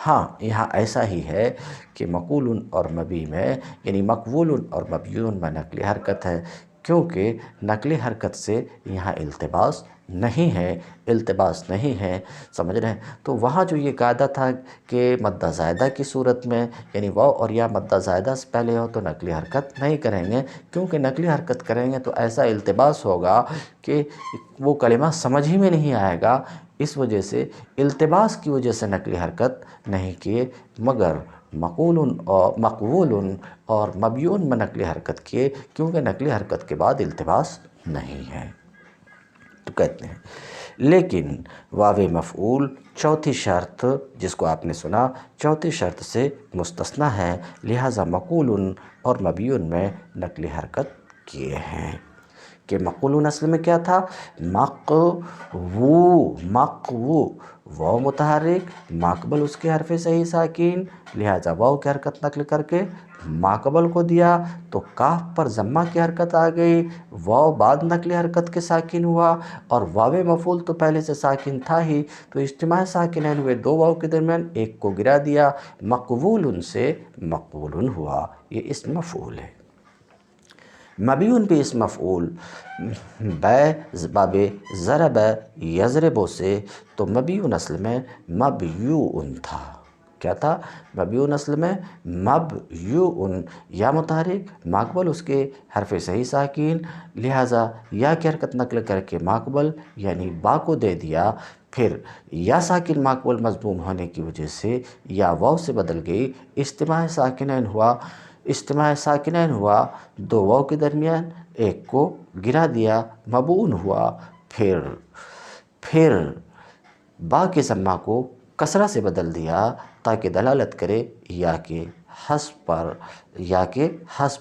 ہاں، یہاں ایسا ہی ہے کہ مقول اور مبی میں، یعنی مقبول اور مبیون میں نقل حرکت ہے، کیونکہ نقل حرکت سے یہاں التباس نہیں ہے، التباس نہیں ہے، سمجھ رہے ہیں؟ تو وہاں جو یہ قاعدہ تھا کہ مدہ زائدہ کی صورت میں، یعنی واو اور یا مدہ زائدہ سے پہلے ہو تو نقل حرکت نہیں کریں گے، کیونکہ نقل حرکت کریں گے تو ایسا التباس ہوگا کہ وہ کلمہ سمجھ ہی میں نہیں آئے گا، اس وجہ سے التباس کی وجہ سے نقل حرکت نہیں کیے، مگر مقبول اور مبیون میں نقل حرکت کیے، کیونکہ نقل حرکت کے بعد التباس نہیں ہے۔ تو کہتے ہیں لیکن واو مفعول چوتھی شرط جس کو آپ نے سنا، چوتھی شرط سے مستثنیٰ ہے، لہٰذا مقول اور مبیون میں نقل حرکت کیے ہیں۔ کہ مقول اصل میں کیا تھا؟ مقوو، واو متحرک ماقبل اس کے حرف صحیح ساکن، لہٰذا واو کی حرکت نقل کر کے ماقبل کو دیا تو کاف پر ضمہ کی حرکت آ گئی، واو بعد نقل حرکت کے ساکن ہوا، اور واو مفعول تو پہلے سے ساکن تھا ہی، تو اجتماع ساکنین ہوئے دو واو کے درمیان، ایک کو گرا دیا، مقبول سے مقبول ہوا، یہ اسم مفعول ہے۔ مبیون بھی اسم مفعول، باب ضرب یضرب سے، تو مبیون اصل میں مبیون تھا۔ کیا تھا؟ مبیون اصل میں مبیون، یا متحرک ماقبل اس کے حرف صحیح ساکن، لہٰذا یا کی حرکت نقل کر کے ماقبل یعنی با کو دے دیا، پھر یا ساکن ماقبل مضموم ہونے کی وجہ سے یا واو سے بدل گئی، اجتماع ساکنین ہوا، اجتماع ساکنین ہوا، دو واو کے درمیان، ایک کو گرا دیا، مبون ہوا، پھر با کے ضمہ کو کسرہ سے بدل دیا تاکہ دلالت کرے یا کے حذف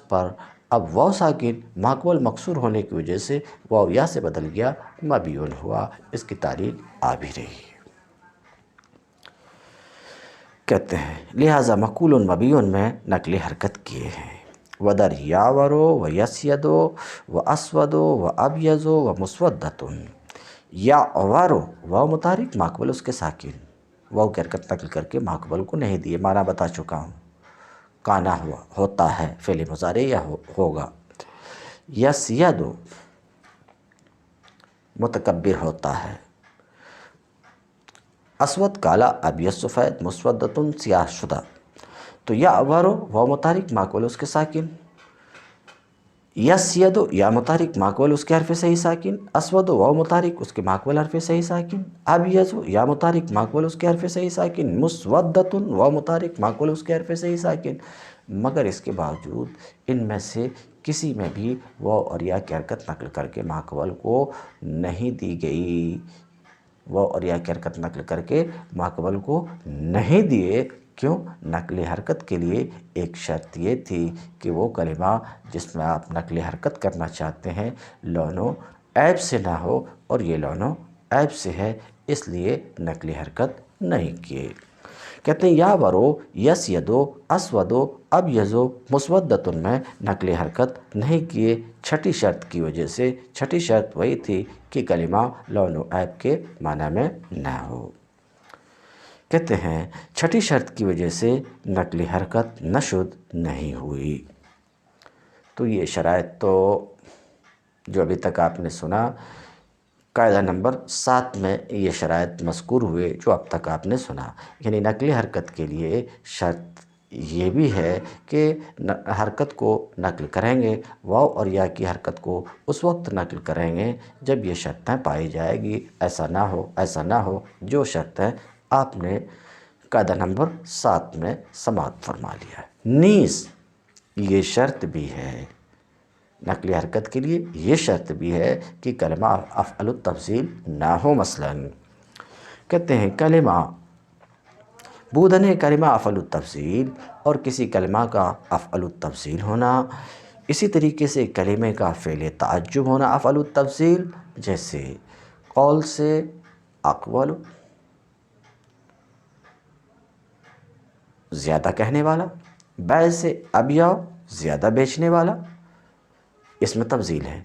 پر، اب واو ساکن ماقبل مکسور ہونے کی وجہ سے واو یا سے بدل گیا، مبیون ہوا، اس کی تعلیل آ بھی رہی ہے۔ کہتے ہیں لہٰذا مقول مبیون میں نقل حرکت کیے ہیں۔ ودر یاورو و یسیدو و اسودو و ابیضو و مسودتن، یاورو واو متحرک ماقبل اس کے ساکن، واو کی حرکت نقل کر کے ماقبل کو نہیں دیے، معنی بتا چکا ہوں، کانا ہوا ہوتا ہے، فعل مضارع یا ہوگا، یسیدو متکبر ہوتا ہے، اسود کالا، ابیض سفید، مسودتن سیاہ شدہ، تو یاورو واو متحرک ماقبل اس کے ساکن، یسیدو یا متحرک ماقبل اس کے حرف صحیح ساکن، اسود واو متحرک اس کے ماقبل حرف صحیح ساکن، ابیض یا متحرک ماقبل اس کے حرف صحیح ساکن، مسودتن واو متحرک ماقبل اس کے حرف صحیح ساکن، مگر اس کے باوجود ان میں سے کسی میں بھی واو اور یا کی حرکت نقل کر کے ماقبل کو نہیں دی گئی، واو اور یا کی حرکت نقل کر کے ماقبل کو نہیں دیے، کیوں؟ نقل حرکت کے لیے ایک شرط یہ تھی کہ وہ کلمہ جس میں آپ نقل حرکت کرنا چاہتے ہیں لون و عیب سے نہ ہو، اور یہ لون و عیب سے ہے، اس لیے نقل حرکت نہیں کیے۔ کہتے ہیں یاورو، یسیدو، اسودو، ابیضو، مسودتن میں نقل حرکت نہیں کیے، چھٹی شرط کی وجہ سے۔ چھٹی شرط وہی تھی کہ کلمہ لون و عیب کے معنی میں نہ ہو۔ کہتے ہیں چھٹی شرط کی وجہ سے نقل حرکت نشد نہیں ہوئی۔ تو یہ شرائط تو جو ابھی تک آپ نے سنا، قاعدہ نمبر 7 میں یہ شرائط مذکور ہوئے جو اب تک آپ نے سنا، یعنی نقلی حرکت کے لیے شرط یہ بھی ہے کہ حرکت کو نقل کریں گے، واو اور یا کی حرکت کو اس وقت نقل کریں گے جب یہ شرطیں پائی جائے گی، ایسا نہ ہو جو شرطیں آپ نے قاعدہ نمبر 7 میں سماعت فرما لیا ہے۔ نیز یہ شرط بھی ہے، نقلی حرکت کے لیے یہ شرط بھی ہے کہ کلمہ افعل التفضیل نہ ہو۔ مثلا کہتے ہیں کلمہ بودن کلمہ افعل التفضیل، اور کسی کلمہ کا افعل التفضیل ہونا، اسی طریقے سے کلمے کا فعل تعجب ہونا افعل التفضیل، جیسے قول سے اقول، زیادہ کہنے والا، بیع سے ابیع، زیادہ بیچنے والا، اس میں تفضیل ہے۔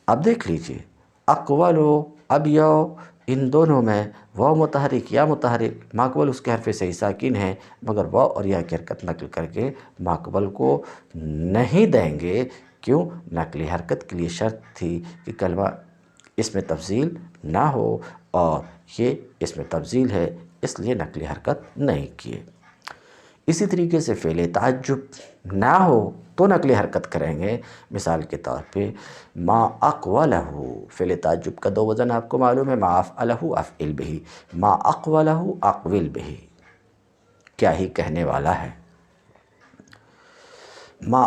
اب دیکھ لیجئے اقول و ابیع، ان دونوں میں واو متحرک یا متحرک، ماقبل اس کے حرف صحیح ساکن ہے، مگر واو اور یا کی حرکت نقل کر کے ماقبل کو نہیں دیں گے۔ کیوں؟ نقلی حرکت کے لیے شرط تھی کہ کلمہ اس میں تفضیل نہ ہو، اور یہ اس میں تفضیل ہے، اس لیے نقلی حرکت نہیں کیے۔ اسی طریقے سے فعل تعجب نہ ہو تو نقلی حرکت کریں گے۔ مثال کے طور پہ ما اقولہ، فعل تعجب کا 2 وزن آپ کو معلوم ہے، ما افعلہ افعل بہ، ما اقولہ اقول بہ، کیا ہی کہنے والا ہے۔ ما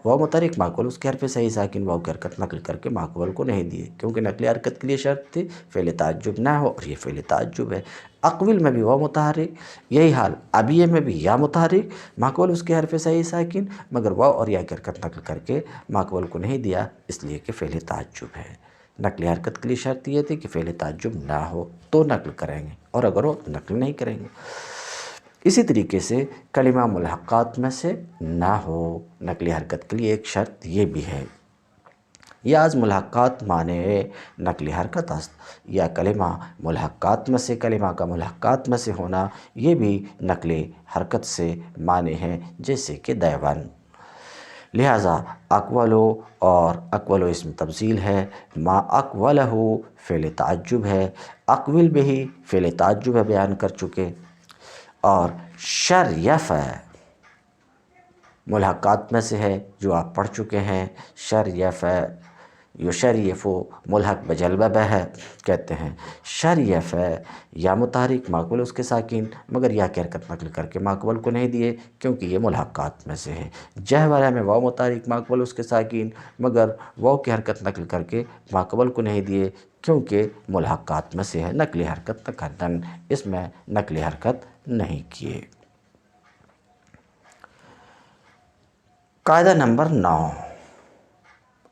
وہ متحرک ماقبل اس کے حرف صحیح ساکن واو کی حرکت نقل کر کے ماقبل کو نہیں دیے، کیونکہ نقلی حرکت کے لیے شرط تھی فعل تعجب نہ ہو، اور یہ فعل تعجب ہے۔ اقول میں بھی واو متحرک، یہی حال ابیہ میں بھی یا متحرک، ماقبل اس کے حرف صحیح ساکن، مگر واو اور یا کی حرکت نقل کر کے ماقبل کو نہیں دیا، اس لیے کہ فعل تعجب ہے۔ نقلی حرکت کے لیے شرط یہ تھی کہ فعل تعجب نہ ہو تو نقل کریں گے، اور اگر ہو تو نقل نہیں کریں گے۔ اسی طریقے سے کلمہ ملحقات میں سے نہ ہو، نقلی حرکت کے لیے ایک شرط یہ بھی ہے۔ یا از ملحقات معنی نقلی حرکت است، یا کلمہ ملحقات میں سے، کلمہ کا ملحقات میں سے ہونا، یہ بھی نقلی حرکت سے معنی ہے، جیسے کہ دیوان۔ لہٰذا اقولو، اور اقولو اس میں تفضیل ہے، ما اقولہ فعل تعجب ہے، اقول بہ فعل تعجب ہے، بیان کر چکے۔ اور شریف ملحقات میں سے ہے جو آپ پڑھ چکے ہیں، شریف یشریف ملحق بجلبہ بہ ہے، کہتے ہیں شریف یا متحرک ماقبل اس کے ساکن، مگر یا کی حرکت نقل کر کے ماقبل کو نہیں دیے، کیونکہ یہ ملحقات میں سے ہے۔ جہورہ میں واو متحرک ماقبل اس کے ساکن، مگر واو کی حرکت نقل کر کے ماقبل کو نہیں دیے، کیونکہ ملحقات میں سے ہے، نقلی حرکت تکدن، اس میں نقلی حرکت نہیں کیے۔ قاعدہ نمبر 9،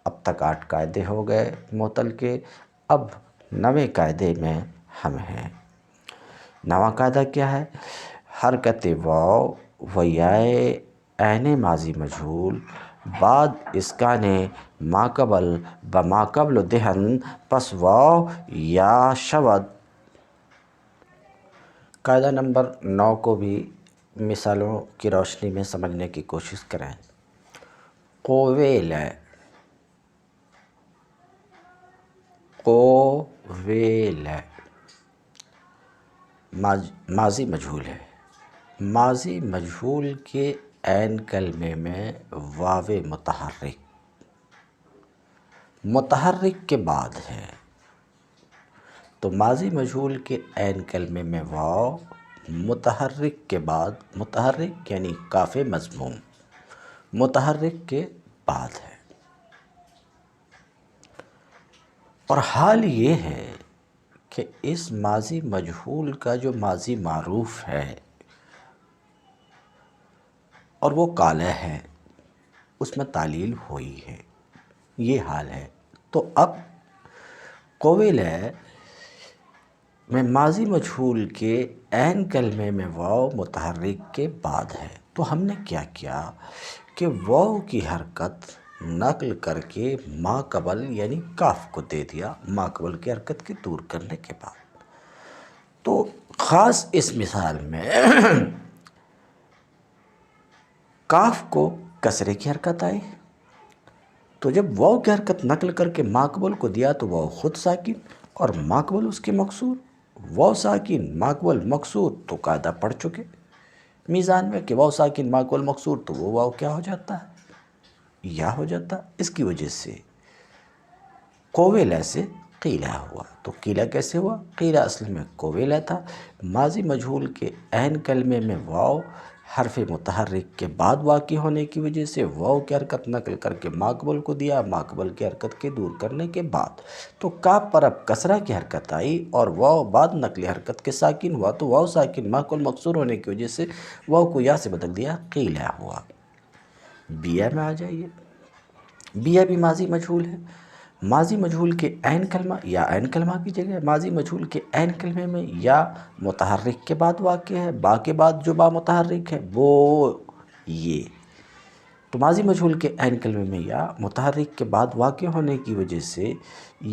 اب تک 8 قاعدے ہو گئے معطل کے، اب 9ویں قاعدے میں ہم ہیں۔ 9واں قاعدہ کیا ہے؟ حرکت واو و یائے عین ماضی مجہول بعد اسکان ماقبل بماقبل دہن، پس واو یا شود۔ قاعدہ نمبر 9 کو بھی مثالوں کی روشنی میں سمجھنے کی کوشش کریں۔ قویل، قویل ماضی مجہول ہے، ماضی مجہول کے عین کلمے میں واو متحرک کے بعد ہے، تو ماضی مجہول کے عین کلمے میں واو متحرک کے بعد، متحرک یعنی کاف مضموم، متحرک کے بعد ہے۔ اور حال یہ ہے کہ اس ماضی مجہول کا جو ماضی معروف ہے اور وہ کالہ ہے، اس میں تعلیل ہوئی ہے، یہ حال ہے۔ تو اب قویل میں ماضی مجہول کے عین کلمے میں واو متحرک کے بعد ہے، تو ہم نے کیا کیا کہ واو کی حرکت نقل کر کے ماقبل یعنی کاف کو دے دیا، ماقبل کی حرکت کی دور کرنے کے بعد۔ تو خاص اس مثال میں کاف کو کسرے کی حرکت آئی، تو جب واو کی حرکت نقل کر کے ماقبل کو دیا تو واو خود ساکن اور ماقبل اس کے مکسور، واو ساکن ماقبل مکسور، تو قاعدہ پڑھ چکے میزان میں کہ واو ساکن ماقبل مکسور، تو وہ واو کیا ہو جاتا ہے؟ یا ہو جاتا۔ اس کی وجہ سے کوویلا سے قیلہ ہوا۔ تو قیلہ کیسے ہوا؟ قیلہ اصل میں کوویلا تھا۔ ماضی مجہول کے عین کلمے میں واو حرف متحرک کے بعد واقع ہونے کی وجہ سے واو کی حرکت نقل کر کے ماقبل کو دیا، ماقبل کی حرکت کے دور کرنے کے بعد تو کاف پر اب کسرہ کی حرکت آئی اور واو بعد نقل حرکت کے ساکن ہوا، تو واو ساکن ماقبل مکسور ہونے کی وجہ سے واو کو یا سے بدل دیا، قیلہ ہوا۔ بیہ میں آ جائیے۔ بیہ بھی ماضی مجہول ہے۔ ماضی مجہول کے عین کلمہ یا عین کلمہ کی جگہ ماضی مجہول کے عین کلمے میں یا متحرک کے بعد واقع ہے، با کے بعد جو با متحرک ہے وہ یہ، تو ماضی مجہول کے عین کلمے میں یا متحرک کے بعد واقع ہونے کی وجہ سے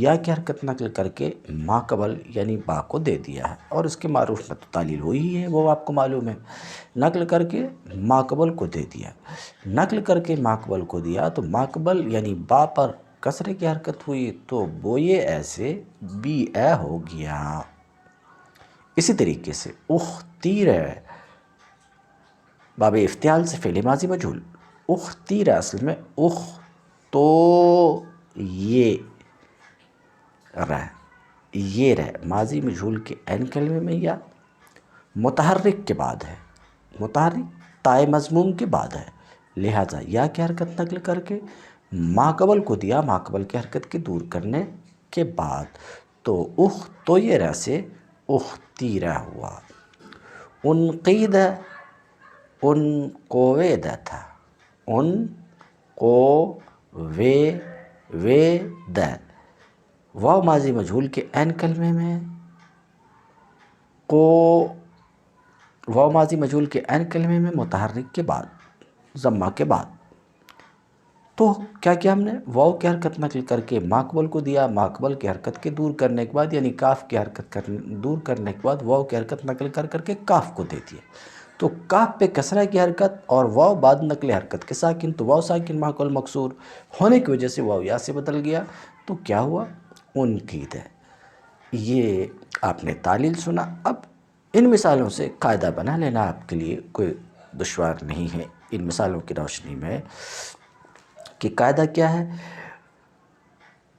یا کی حرکت نقل کر کے ماقبل یعنی با کو دے دیا ہے، اور اس کے معروف میں تو تعلیل ہوئی ہے، وہ آپ کو معلوم ہے۔ نقل کر کے ماقبل کو دے دیا، نقل کر کے ماقبل کو دیا تو ماقبل یعنی با پر کسرے کی حرکت ہوئی تو بوئے ایسے بی اے ہو گیا۔ اسی طریقے سے اختیر باب افتعال سے فعل ماضی مجہول، اختیر اصل میں اخ تو یہ رہ ماضی مجہول کے عین کلمے میں یا متحرک کے بعد ہے، متحرک تائے مضموم کے بعد ہے، لہٰذا یا کی حرکت نقل کر کے ماقبل کو دیا، ماقبل کی حرکت کے دور کرنے کے بعد تو اختیرہ سے اختیرہ ہوا۔ انقیدہ ان قویدہ تھا، ان کو وے واو ماضی مجہول کے عین کلمے میں واو ماضی مجہول کے عین کلمے میں متحرک کے بعد ضمہ کے بعد تو کیا کیا ہم نے؟ واو کی حرکت نقل کر کے ماقبل کو دیا، ماقبل کی حرکت کے دور کرنے کے بعد یعنی کاف کی حرکت دور کرنے کے بعد واو کی حرکت نقل کر کے کاف کو دے دیا، تو کاف پہ کسرہ کی حرکت اور واو بعد نقل حرکت کے ساکن، تو واو ساکن ماقبل مکسور ہونے کی وجہ سے واو یا سے بدل گیا، تو کیا ہوا؟ انقیدہ۔ یہ آپ نے تعلیل سنا۔ اب ان مثالوں سے قاعدہ بنا لینا آپ کے لیے کوئی دشوار نہیں ہے، ان مثالوں کی روشنی میں کہ قاعدہ کیا ہے؟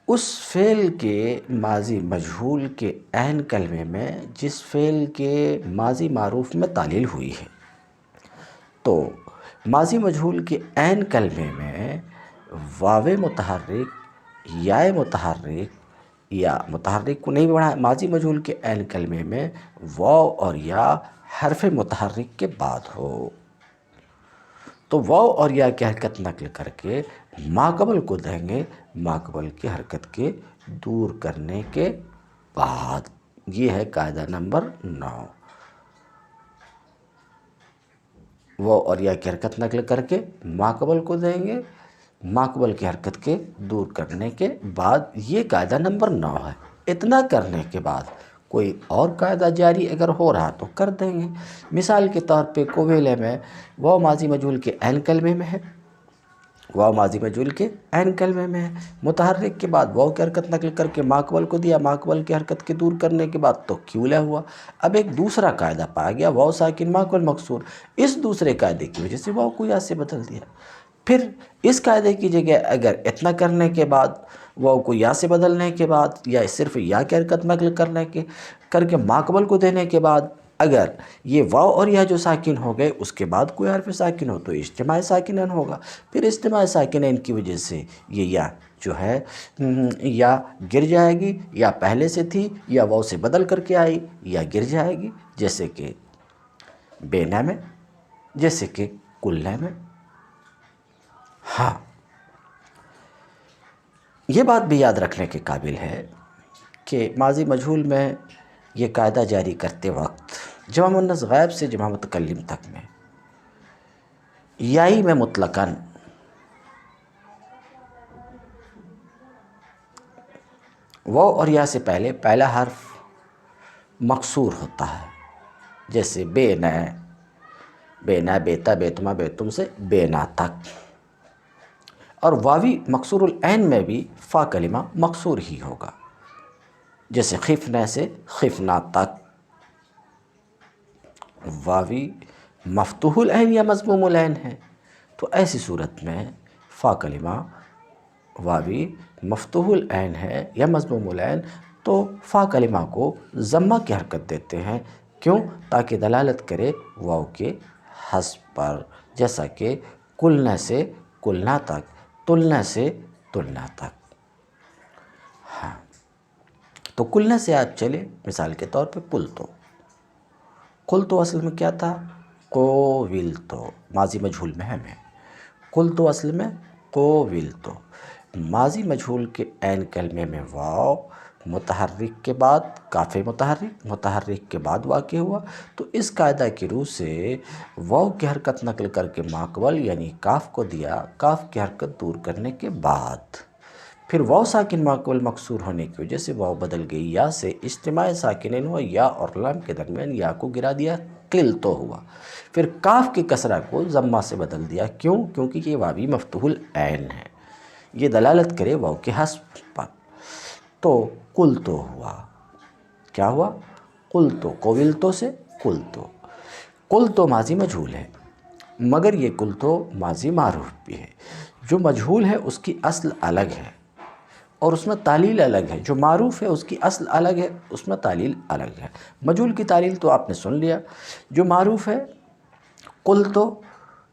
اس فعل کے ماضی مجہول کے عین کلمے میں جس فعل کے ماضی معروف میں تعلیل ہوئی ہے، تو ماضی مجہول کے عین کلمے میں واو متحرک یا متحرک یا متحرک کو نہیں بڑھا، ماضی مجہول کے عین کلمے میں واو اور یا حرف متحرک کے بعد ہو، تو واو اور یا کی حرکت نقل کر کے ماقبل کو دیں گے، ماقبل کی حرکت کے دور کرنے کے بعد۔ یہ ہے قاعدہ نمبر 9۔ واو اور یا کی حرکت نقل کر کے ماقبل کو دیں گے، ماقبل کی حرکت کے دور کرنے کے بعد، یہ قاعدہ نمبر 9 ہے۔ اتنا کرنے کے بعد کوئی اور قاعدہ جاری اگر ہو رہا تو کر دیں گے۔ مثال کے طور پہ کوویلے میں واو ماضی مجہول کے عین کلمے میں ہے، واو ماضی مجہول کے عین کلمے میں ہے، متحرک کے بعد واو کی حرکت نقل کر کے ماقبل کو دیا، ماقبل کی حرکت کے دور کرنے کے بعد تو کیولہ ہوا۔ اب ایک دوسرا قاعدہ پایا گیا، واو ساکن ماقبل مکسور، اس دوسرے قاعدے کی وجہ سے واو کو یا سے بدل دیا۔ پھر اس قاعدے کی جگہ اگر اتنا کرنے کے بعد واو کو یا سے بدلنے کے بعد یا صرف یا کی حرکت نقل کر کے ماقبل کو دینے کے بعد اگر یہ واو اور یا جو ساکن ہو گئے اس کے بعد کوئی حرف ساکن ہو تو اجتماع ساکنین ہوگا، پھر اجتماع ساکنین کی وجہ سے یہ یا جو ہے یا گر جائے گی، یا پہلے سے تھی یا واو سے بدل کر کے آئی یا گر جائے گی، جیسے کہ بینا میں، جیسے کہ کلہ میں۔ ہاں، یہ بات بھی یاد رکھنے کے قابل ہے کہ ماضی مجہول میں یہ قاعدہ جاری کرتے وقت جمع مؤنث غائب سے جمع متکلم تک میں یائی میں مطلقاً واو اور یا سے پہلے پہلا حرف مکسور ہوتا ہے، جیسے بینا، بینا بیتا بیتما بیتم سے بینا تک، اور واوی مکسور العین میں بھی فا کلمہ مکسور ہی ہوگا، جیسے خفنا سے خفنا تک، واوی مفتوح العین یا مضموم العین ہے، تو ایسی صورت میں فا کلمہ واوی مفتوح العین ہے یا مضموم العین، تو فا کلمہ کو ضمہ کی حرکت دیتے ہیں، کیوں؟ تاکہ دلالت کرے واو کے حذف پر، جیسا کہ کلنا سے کلنا تک، تلنا سے تلنا تک۔ ہاں، تو کلنا سے آپ چلے، مثال کے طور پہ قلتو اصل میں کیا تھا؟ قولتو، ماضی مجہول میں ہے میں، قلتو اصل میں قولتو، ماضی مجہول کے عین کلمے میں واو متحرک کے بعد، کاف متحرک کے بعد واقع ہوا، تو اس قاعدہ کی روح سے واو کی حرکت نقل کر کے ماقبل یعنی کاف کو دیا، کاف کی حرکت دور کرنے کے بعد پھر واو ساکن ماقبل مکسور ہونے کی وجہ سے واو بدل گئی یا سے، اجتماع ساکنین ہوا، یا اور لام کے درمیان یا کو گرا دیا، قلتو ہوا، پھر کاف کی کسرہ کو ضمہ سے بدل دیا، کیوں؟ کیونکہ یہ واوی مفتوح العین ہے، یہ دلالت کرے واو کے حذف پر، تو قلتو ہوا۔ کیا ہوا؟ قلتو، قولتو سے قلتو، قلتو ماضی مجہول ہے، مگر یہ قلتو ماضی معروف بھی ہے، جو مجہول ہے اس کی اصل الگ ہے اور اس میں تعلیل الگ ہے، جو معروف ہے اس کی اصل الگ ہے، اس میں تعلیل الگ ہے۔ مجہول کی تعلیل تو آپ نے سن لیا، جو معروف ہے قلتو،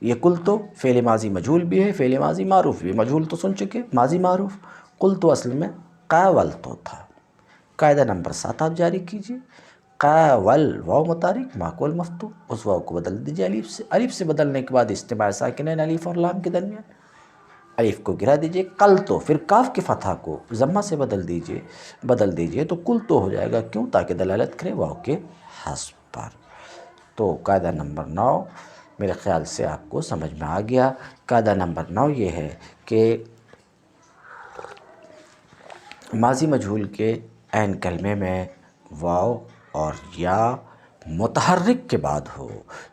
یہ قلتو فعل ماضی مجہول بھی ہے، فعل ماضی معروف بھی، مجہول تو سن چکے، ماضی معروف، قلتو اصل میں قاولتو تھا۔ قاعدہ نمبر 7 آپ جاری کیجئے، قاول واو متحرک ماقبل مفتوح، اس واو کو بدل دیجئے الف سے، الف سے بدلنے کے بعد اجتماع ساکنین الف اور لام کے درمیان، الف کو گرا دیجئے، قلتو، پھر کاف کے فتحہ کو ضمہ سے بدل دیجئے تو قلتو ہو جائے گا، کیوں؟ تاکہ دلالت کرے واو کے حذف پر۔ تو قاعدہ نمبر 9 میرے خیال سے آپ کو سمجھ میں آ گیا۔ قاعدہ نمبر 9 یہ ہے کہ ماضی مجہول کے عین کلمے میں واو اور یا متحرک کے بعد ہو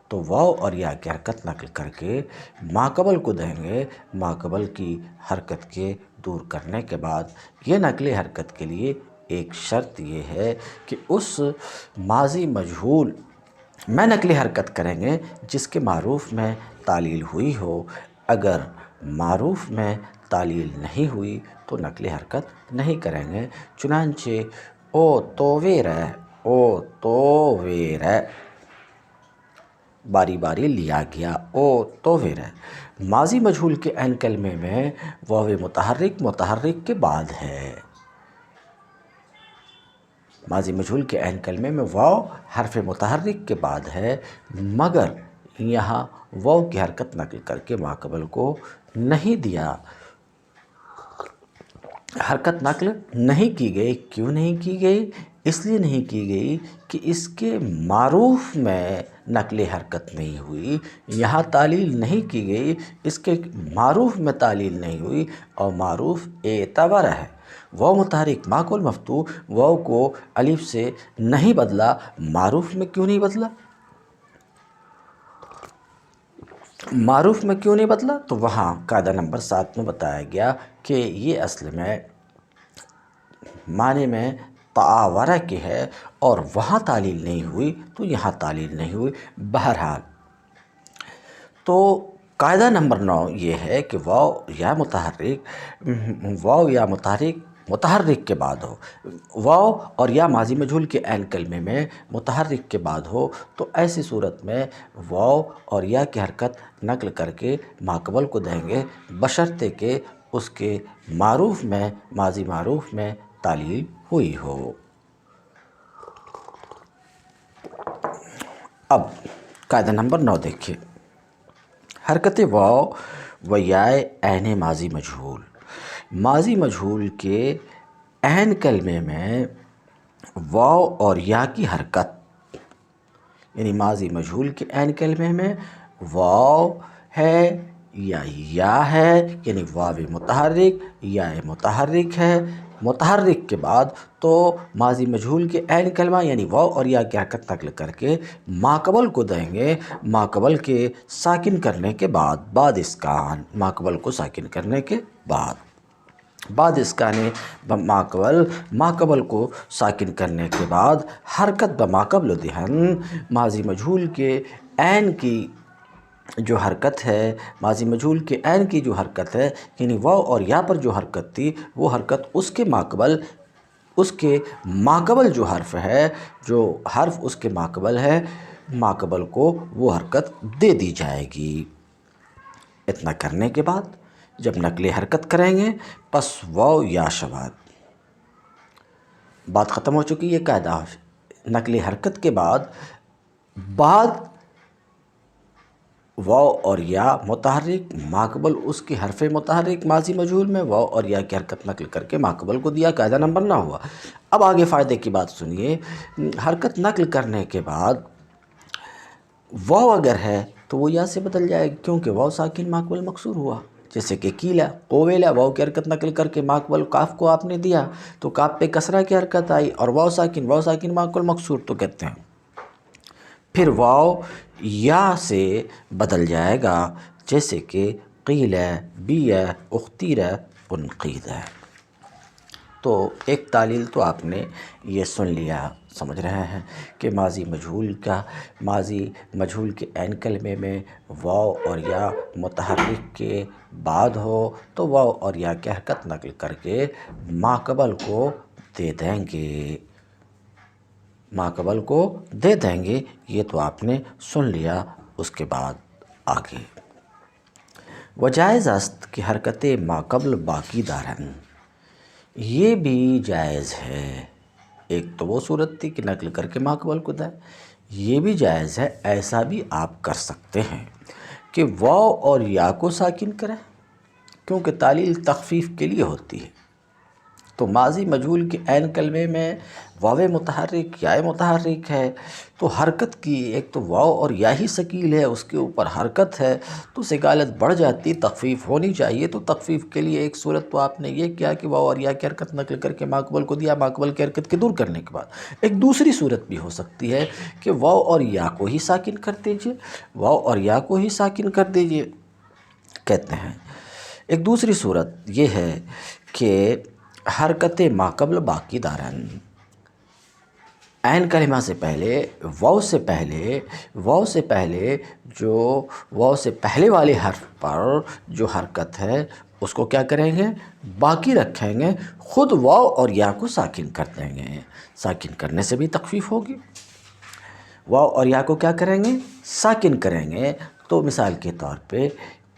تو واو اور یا کی حرکت نقل کر کے ماقبل کو دیں گے، ماقبل کی حرکت کے دور کرنے کے بعد یہ نقل حرکت کے لیے ایک شرط یہ ہے کہ اس ماضی مجہول میں نقل حرکت کریں گے جس کے معروف میں تعلیل ہوئی ہو، اگر معروف میں تعلیل نہیں ہوئی تو نقل حرکت نہیں کریں گے، چنانچہ او توویرہ باری باری لیا گیا، او توویرہ ماضی مجہول کے عین کلمے میں واو متحرک کے بعد ہے، ماضی مجہول کے عین کلمے میں واو حرف متحرک کے بعد ہے، مگر یہاں واو کی حرکت نقل کر کے ماقبل کو نہیں دیا، حرکت نقل نہیں کی گئی۔ کیوں نہیں کی گئی؟ اس لیے نہیں کی گئی کہ اس کے معروف میں نقل حرکت نہیں ہوئی، یہاں تعلیل نہیں کی گئی، اس کے معروف میں تعلیل نہیں ہوئی، اور معروف اعتبار ہے، واو متحرک ماقبل مفتوح، واو کو الف سے نہیں بدلا، معروف میں کیوں نہیں بدلا؟ معروف میں کیوں نہیں بدلا؟ تو وہاں قاعدہ نمبر 7 میں بتایا گیا کہ یہ اصل میں معنی میں تعاورہ کی ہے اور وہاں تعلیل نہیں ہوئی تو یہاں تعلیل نہیں ہوئی۔ بہرحال تو قاعدہ نمبر 9 یہ ہے کہ واو یا متحرک کے بعد ہو، واو اور یا ماضی مجہول کے عین کلمے میں متحرک کے بعد ہو تو ایسی صورت میں واو اور یا کی حرکت نقل کر کے ماقبل کو دیں گے، بشرطے کہ اس کے معروف میں ماضی معروف میں تعلیل ہوئی ہو۔ اب قاعدہ نمبر 9 دیکھیے، حرکت واو و یائے عین ماضی مجہول کے عین کلمے میں واو اور یا کی حرکت، یعنی ماضی مجہول کے عین کلمے میں واو ہے یا ہے، یعنی واو متحرک یا متحرک ہے، متحرک کے بعد تو ماضی مجہول کے عین کلمہ یعنی واو اور یا کی حرکت نقل کر کے ماقبل کو دیں گے، ماقبل کے ساکن کرنے کے بعد اسکان، ماقبل کو ساکن کرنے کے بعد اسکان ماقبل کو ساکن کرنے کے بعد حرکت بماقبل دہن، ماضی مجہول کے عین کی جو حرکت ہے، ماضی مجہول کے عین کی جو حرکت ہے یعنی واو اور یا پر جو حرکت تھی وہ حرکت اس کے ماقبل جو حرف ہے، جو حرف اس کے ماقبل ہے، ماقبل کو وہ حرکت دے دی جائے گی۔ اتنا کرنے کے بعد جب نقل حرکت کریں گے پس واو یا شواذ، بات ختم ہو چکی۔ یہ قاعدہ نقل حرکت کے بعد واو اور یا متحرک، ماقبل اس کی حرف متحرک ماضی مجہول میں واو اور یا کی حرکت نقل کر کے ماقبل کو دیا، قاعدہ نمبر 9 ہوا۔ اب آگے فائدے کی بات سنیے، حرکت نقل کرنے کے بعد واو اگر ہے تو وہ یا سے بدل جائے گی، کیونکہ واو ساکن ماقبل مکسور ہوا، جیسے کہ قیلا قویلا، واو کی حرکت نقل کر کے ماقبل کاف کو آپ نے دیا تو کاف پہ کسرہ کی حرکت آئی، اور واو ساکن ماقبل مکسور، تو کہتے ہیں پھر واو یا سے بدل جائے گا، جیسے کہ قیل بی اختیر انقید۔ تو ایک تعلیل تو آپ نے یہ سن لیا، سمجھ رہے ہیں کہ ماضی مجہول کے عین کلمے میں واو اور یا متحرک کے بعد ہو تو واو اور یا کی حرکت نقل کر کے ماقبل کو دے دیں گے، یہ تو آپ نے سن لیا۔ اس کے بعد آگے وجائز است کہ حرکت ماقبل باقی دارن، یہ بھی جائز ہے۔ ایک تو وہ صورت تھی کہ نقل کر کے ماقبل کو دیں، یہ بھی جائز ہے، ایسا بھی آپ کر سکتے ہیں کہ واو اور یا کو ساکن کریں، کیونکہ تعلیل تخفیف کے لیے ہوتی ہے۔ تو ماضی مجہول کے عین کلمے میں واو متحرک یا متحرک ہے تو حرکت کی، ایک تو واو اور یا ہی ثقیل ہے، اس کے اوپر حرکت ہے تو ثقالت بڑھ جاتی، تخفیف ہونی چاہیے۔ تو تخفیف کے لیے ایک صورت تو آپ نے یہ کیا کہ واو اور یا کی حرکت نقل کر کے ماقبل کو دیا، ماقبل کی حرکت کے دور کرنے کے بعد۔ ایک دوسری صورت بھی ہو سکتی ہے کہ واو اور یا کو ہی ساکن کر دیجئے، کہتے ہیں۔ ایک دوسری صورت یہ ہے کہ حرکت ماقبل باقی دارن، عین کلمہ سے پہلے واو سے پہلے والے حرف پر جو حرکت ہے اس کو کیا کریں گے؟ باقی رکھیں گے، خود واو اور یا کو ساکن کر دیں گے۔ ساکن کرنے سے بھی تخفیف ہوگی۔ واو اور یا کو کیا کریں گے؟ ساکن کریں گے۔ تو مثال کے طور پہ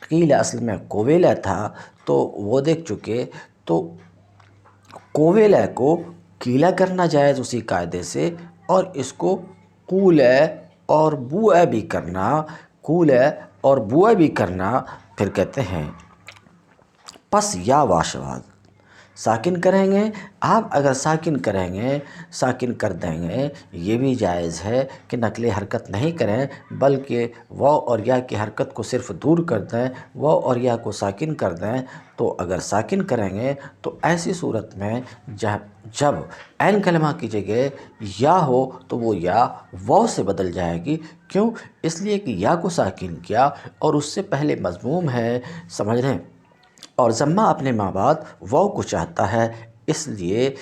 قیل اصل میں کویلا تھا تو وہ دیکھ چکے، تو کوویلا کو قیلا کرنا جائز اسی قاعدے سے، اور اس کو قول اور بوء بھی کرنا، پھر کہتے ہیں پس یا واشواز ساکن کریں گے۔ آپ اگر ساکن کر دیں گے، یہ بھی جائز ہے کہ نقل حرکت نہیں کریں بلکہ واو اور یا کی حرکت کو صرف دور کر دیں، واو اور یا کو ساکن کر دیں۔ تو اگر ساکن کریں گے تو ایسی صورت میں جب عین کلمہ کی جگہ یا ہو تو وہ یا واو سے بدل جائے گی۔ کیوں؟ اس لیے کہ یا کو ساکن کیا اور اس سے پہلے مضموم ہے، سمجھ رہے ہیں، اور ضمہ اپنے ماں بعد واو کو چاہتا ہے، اس لیے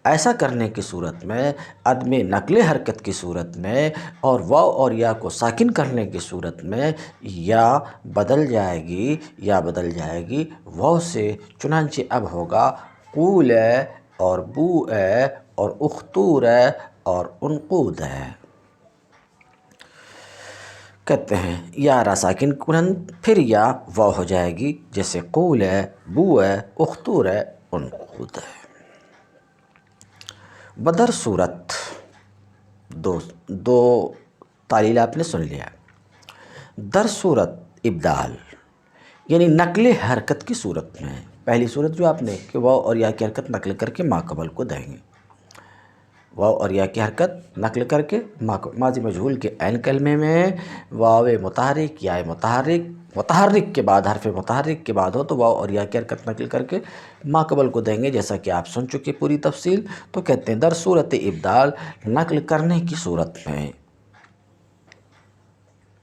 ایسا کرنے کی صورت میں، عدم نقل حرکت کی صورت میں اور واو اور یا کو ساکن کرنے کی صورت میں یا بدل جائے گی واو سے، چنانچہ اب ہوگا قول اور بوء اور اختور اور انقود ہے، کہتے ہیں یا را ساکن کنند پھر یا واو ہو جائے گی، جیسے قول بوء اختور انقود۔ بدر صورت دو تعلیل آپ نے سن لیا۔ در صورت ابدال یعنی نقل حرکت کی صورت میں، پہلی صورت جو آپ نے کہ واو اور یا کی حرکت نقل کر کے ماقبل کو دیں گے، واو اور یا کی حرکت نقل کر کے ماضی مجہول کے عین کلمے میں واو متحرک یا متحرک متحرک کے بعد، حرف متحرک کے بعد ہو تو واو اور یا کی حرکت نقل کر کے ما قبل کو دیں گے، جیسا کہ آپ سن چکے پوری تفصیل۔ تو کہتے ہیں در صورت ابدال، نقل کرنے کی صورت میں،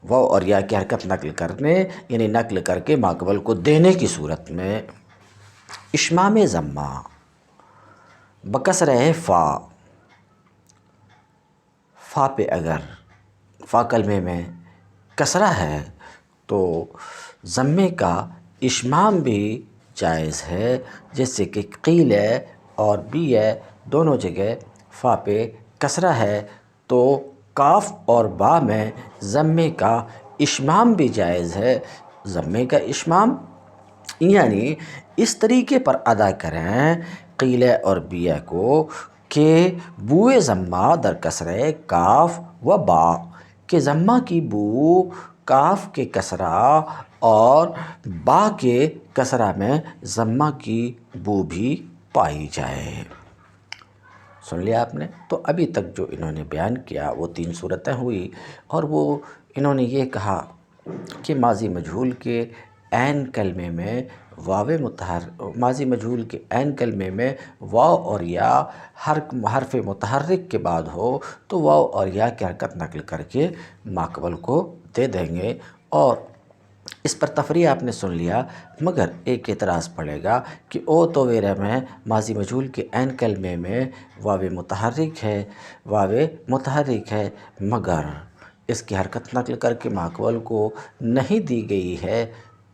واو اور یا کی حرکت نقل کرنے یعنی نقل کر کے ما قبل کو دینے کی صورت میں، اشمام ضمہ بکسرہ فا، فا پہ اگر فا کلمے میں کسرہ ہے تو ضمے کا اشمام بھی جائز ہے، جیسے کہ قیل ہے اور بی ہے دونوں جگہ فا پہ کسرہ ہے تو کاف اور با میں ضمے کا اشمام بھی جائز ہے۔ ضمے کا اشمام یعنی اس طریقے پر ادا کریں قیلہ اور بیہ کو کہ بوئے ضمہ در کسرہ کاف و با، کہ ضمہ کی بو کاف کے کسرہ اور با کے کسرہ میں ضمہ کی بو بھی پائی جائے۔ سن لیا آپ نے؟ تو ابھی تک جو انہوں نے بیان کیا وہ 3 صورتیں ہوئی، اور وہ انہوں نے یہ کہا کہ ماضی مجہول کے عین کلمے میں ماضی مجہول کے عین کلمے میں واو اور یا حرف متحرک کے بعد ہو تو واو اور یا کی حرکت نقل کر کے ما قبل کو دے دیں گے، اور اس پر تفریح آپ نے سن لیا۔ مگر ایک اعتراض پڑے گا کہ او تو ویرہ میں ماضی مجہول کے عین کلمے میں واو متحرک ہے مگر اس کی حرکت نقل کر کے ما قبل کو نہیں دی گئی ہے،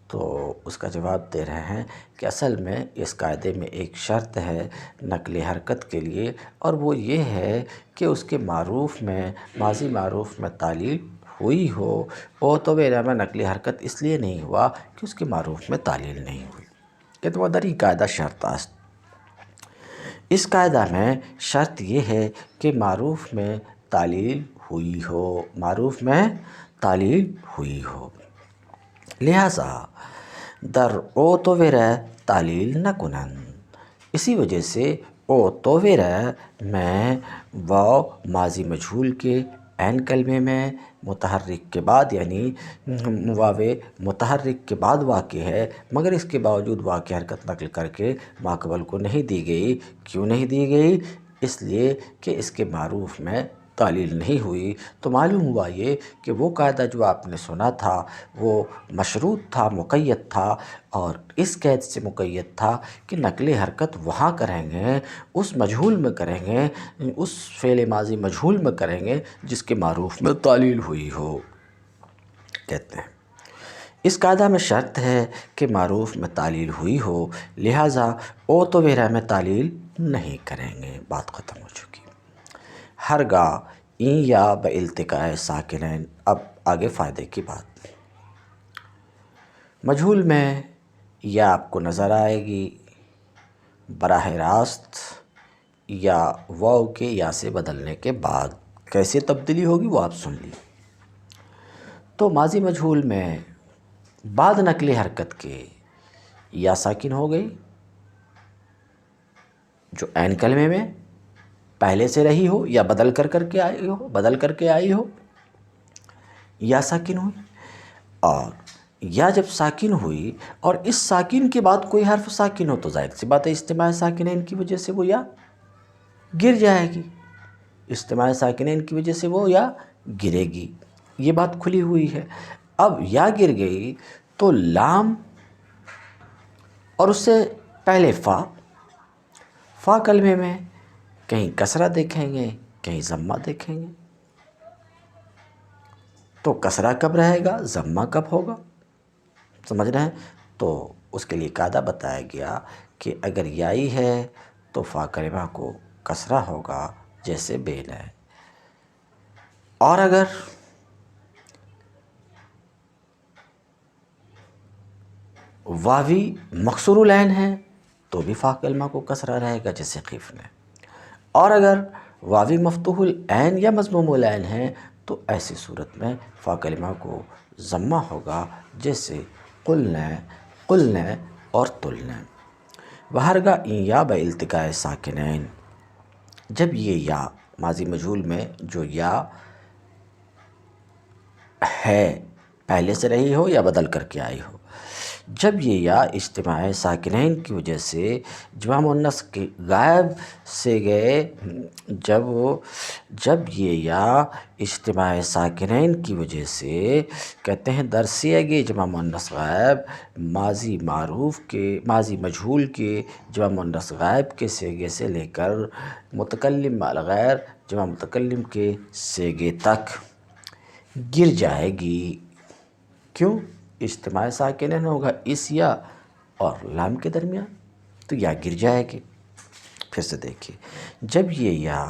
تو اس کا جواب دے رہے ہیں کہ اصل میں اس قاعدے میں ایک شرط ہے نقل حرکت کے لیے، اور وہ یہ ہے کہ اس کے معروف میں، ماضی معروف میں تعلیل ہوئی ہو۔ او تو ویرہ میں نقل حرکت اس لیے نہیں ہوا کہ اس کے معروف میں تعلیل نہیں ہوئی، کہ تو دری قاعدہ شرط است۔ اس قاعدہ میں شرط یہ ہے کہ معروف میں تعلیل ہوئی ہو، معروف میں تعلیل ہوئی ہو، لہٰذا در او تو ویرہ تعلیل نہ کنن۔ اسی وجہ سے او تو ویرہ میں واو ماضی مجہول کے عین کلمے میں متحرک کے بعد، یعنی واو متحرک کے بعد واقع ہے، مگر اس کے باوجود واو کی حرکت نقل کر کے ما قبل کو نہیں دی گئی۔ کیوں نہیں دی گئی؟ اس لیے کہ اس کے معروف میں تعلیل نہیں ہوئی۔ تو معلوم ہوا یہ کہ وہ قاعدہ جو آپ نے سنا تھا وہ مشروط تھا، مقید تھا، اور اس قید سے مقید تھا کہ نقل حرکت وہاں کریں گے، اس مجہول میں کریں گے، اس فعل ماضی مجہول میں کریں گے جس کے معروف میں تعلیل ہوئی ہو۔ کہتے ہیں اس قاعدہ میں شرط ہے کہ معروف میں تعلیل ہوئی ہو، لہٰذا او تو ویرہ میں تعلیل نہیں کریں گے۔ بات ختم ہو چکی۔ ہرگاہ این یا بالتقاء ساکنین۔ اب آگے فائدے کی بات۔ مجہول میں یا آپ کو نظر آئے گی براہ راست یا واو کے یا سے بدلنے کے بعد کیسے تبدیلی ہوگی وہ آپ سن لی۔ تو ماضی مجہول میں بعد نقل حرکت کے یا ساکن ہو گئی، جو عین کلمے میں پہلے سے رہی ہو یا بدل کے آئی ہو، یا ساکن ہوئی، اور یا جب ساکن ہوئی اور اس ساکن کے بعد کوئی حرف ساکن ہو تو ظاہر سی بات ہے اجتماع ساکنین کی وجہ سے وہ یا گر جائے گی، اجتماع ساکنین کی وجہ سے وہ یا گرے گی، یہ بات کھلی ہوئی ہے۔ اب یا گر گئی تو لام اور اس سے پہلے فا کلمے میں کہیں کسرہ دیکھیں گے کہیں ضمہ دیکھیں گے، تو کسرہ کب رہے گا، ضمہ کب ہوگا، سمجھ رہے ہیں؟ تو اس کے لیے قاعدہ بتایا گیا کہ اگر یائی ہے تو فا کلمہ کو کسرہ ہوگا جیسے بیل ہے، اور اگر واوی مکسور العین ہے تو بھی فا کلمہ کو کسرہ رہے گا جیسے قیف نے، اور اگر واوی مفتوح العین یا مضموم العین ہے تو ایسی صورت میں فا کلمہ کو ضمہ ہوگا جیسے قلنے اور تلنے۔ وہرگاہ این یا بالتقاء ساکنین، جب یہ یا ماضی مجہول میں جو یا ہے پہلے سے رہی ہو یا بدل کر کے آئی ہو۔ جب یہ یا اجتماع ساکنین کی وجہ سے جمع مؤنث کے غائب سے گئے، جب یہ یا اجتماع ساکنین کی وجہ سے کہتے ہیں در صیغ جمع مؤنث غائب ماضی معروف کے ماضی مجہول کے جمع مؤنث غائب کے صیغے سے لے کر متکلم مع الغیر جمع متکلم کے صیغے تک گر جائے گی۔ کیوں؟ اجتماع ساکنین ہوگا اس یا اور لام کے درمیان، تو یا گر جائے گی۔ پھر سے دیکھیے، جب یہ یا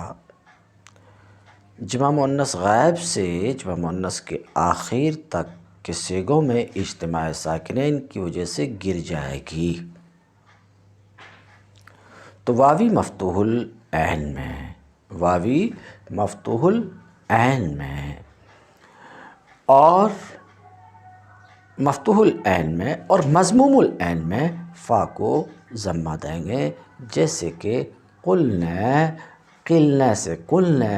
جمع مؤنث غائب سے جمع مؤنث کے آخر تک کے صیغوں میں اجتماع ساکنین کی وجہ سے گر جائے گی، تو واوی مفتوح العین میں اور مفتوح العین میں اور مضموم العین میں فا کو ضمہ دیں گے، جیسے کہ قلنا، قلنا سے قلنا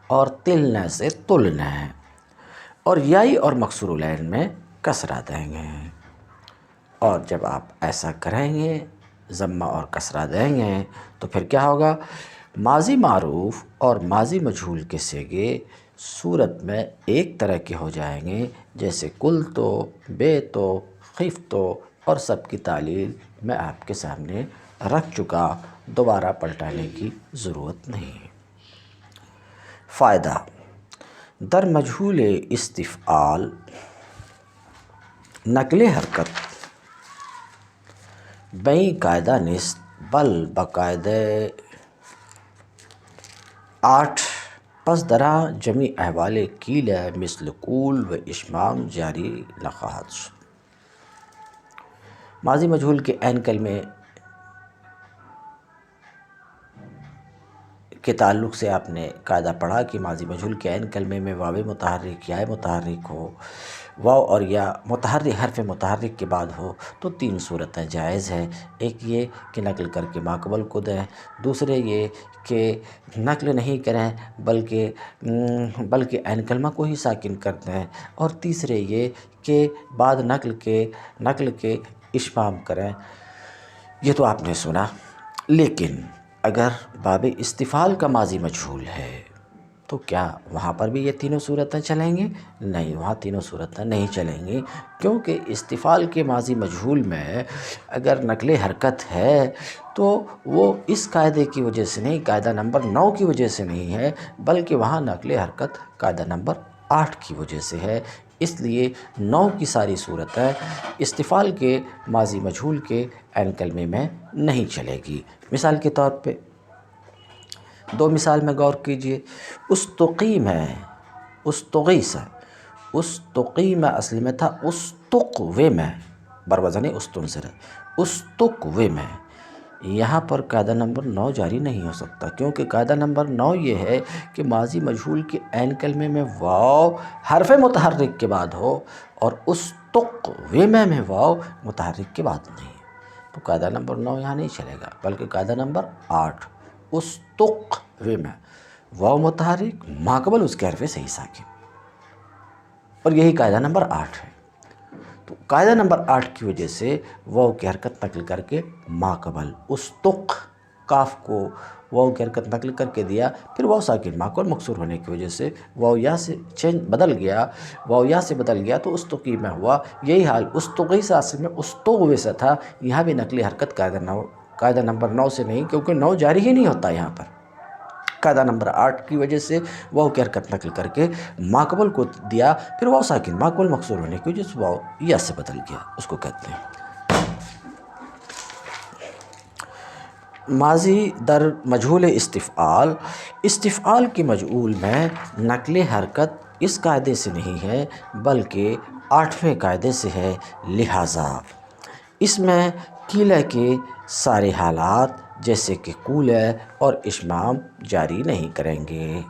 اور تلنا سے تلنا، اور یائی اور مکسور العین میں کسرہ دیں گے۔ اور جب آپ ایسا کریں گے، ضمہ اور کسرہ دیں گے، تو پھر کیا ہوگا؟ ماضی معروف اور ماضی مجہول کے صیغے صورت میں ایک طرح کے ہو جائیں گے، جیسے کل تو، بے تو، خف تو، اور سب کی تعلیل میں آپ کے سامنے رکھ چکا، دوبارہ پلٹانے کی ضرورت نہیں ہے۔ فائدہ: در مجہول استفعال نقل حرکت بیں قاعدہ نیست، بل بقاعدہ 8 پس درا جمی احوال کیل مثل قول و اشمام جاری نخواہد شد۔ ماضی مجہول کے عین کلمے کے تعلق سے آپ نے قاعدہ پڑھا کہ ماضی مجہول کے عین کلمے میں واو متحرک یا متحرک ہو، واو اور یا متحرک حرف متحرک کے بعد ہو تو 3 صورتیں جائز ہیں۔ ایک یہ کہ نقل کر کے ماقبل کو دیں، دوسرے یہ کہ نقل نہیں کریں بلکہ عین کلمہ کو ہی ساکن کر دیں، اور تیسرے یہ کہ بعد نقل کے اشمام کریں۔ یہ تو آپ نے سنا، لیکن اگر باب استفعال کا ماضی مجہول ہے تو کیا وہاں پر بھی یہ تینوں صورتیں چلیں گی؟ نہیں، وہاں تینوں صورتیں نہیں چلیں گی، کیونکہ استفعال کے ماضی مجہول میں اگر نقل حرکت ہے تو وہ اس قاعدے کی وجہ سے نہیں، قاعدہ نمبر 9 کی وجہ سے نہیں ہے، بلکہ وہاں نقل حرکت قاعدہ نمبر 8 کی وجہ سے ہے۔ اس لیے 9 کی ساری صورتیں استفعال کے ماضی مجہول کے عین کلمے میں نہیں چلے گی۔ مثال کے طور پہ 2 مثال میں غور کیجئے۔ استقیم ہے، استغیث ہے، استقیم اصل میں تھا استقوم ہے، بروزن استنصر ہے، استقوم ہے۔ یہاں پر قاعدہ نمبر 9 جاری نہیں ہو سکتا، کیونکہ قاعدہ نمبر 9 یہ ہے کہ ماضی مجہول کے عین کلمے میں واو حرف متحرک کے بعد ہو، اور استقوم میں واو متحرک کے بعد نہیں، تو قاعدہ نمبر 9 یہاں نہیں چلے گا، بلکہ قاعدہ نمبر 8 استقوم، واو متحرک ماقبل اس کے حرف صحیح ساکن، اور یہی قاعدہ نمبر 8 ہے۔ تو قاعدہ نمبر 8 کی وجہ سے واو کی حرکت نقل کر کے ماقبل استق، کاف کو واو کی حرکت نقل کر کے دیا، پھر واو ساکن ماقبل مکسور ہونے کی وجہ سے واو یا سے بدل گیا تو استقیم میں ہوا۔ یہی حال استغیث اصل میں استغوث تھا، یہاں بھی نقل حرکت قاعدہ نمبر 9 سے نہیں، کیونکہ 9 جاری ہی نہیں ہوتا یہاں پر۔ قاعدہ نمبر 8 کی وجہ سے واو کی حرکت نقل کر کے ماقبل کو دیا، پھر واو ساکن ماقبل مکسور ہونے کی وجہ سے واو یا سے بدل گیا، اس کو کہتے ہیں ماضی در مجہول استفعال۔ استفعال کے مجہول میں نقل حرکت اس قاعدے سے نہیں ہے، بلکہ 8ویں قاعدے سے ہے، لہٰذا اس میں قیل کے سارے حالات جیسے کہ قول اور اشمام جاری نہیں کریں گے۔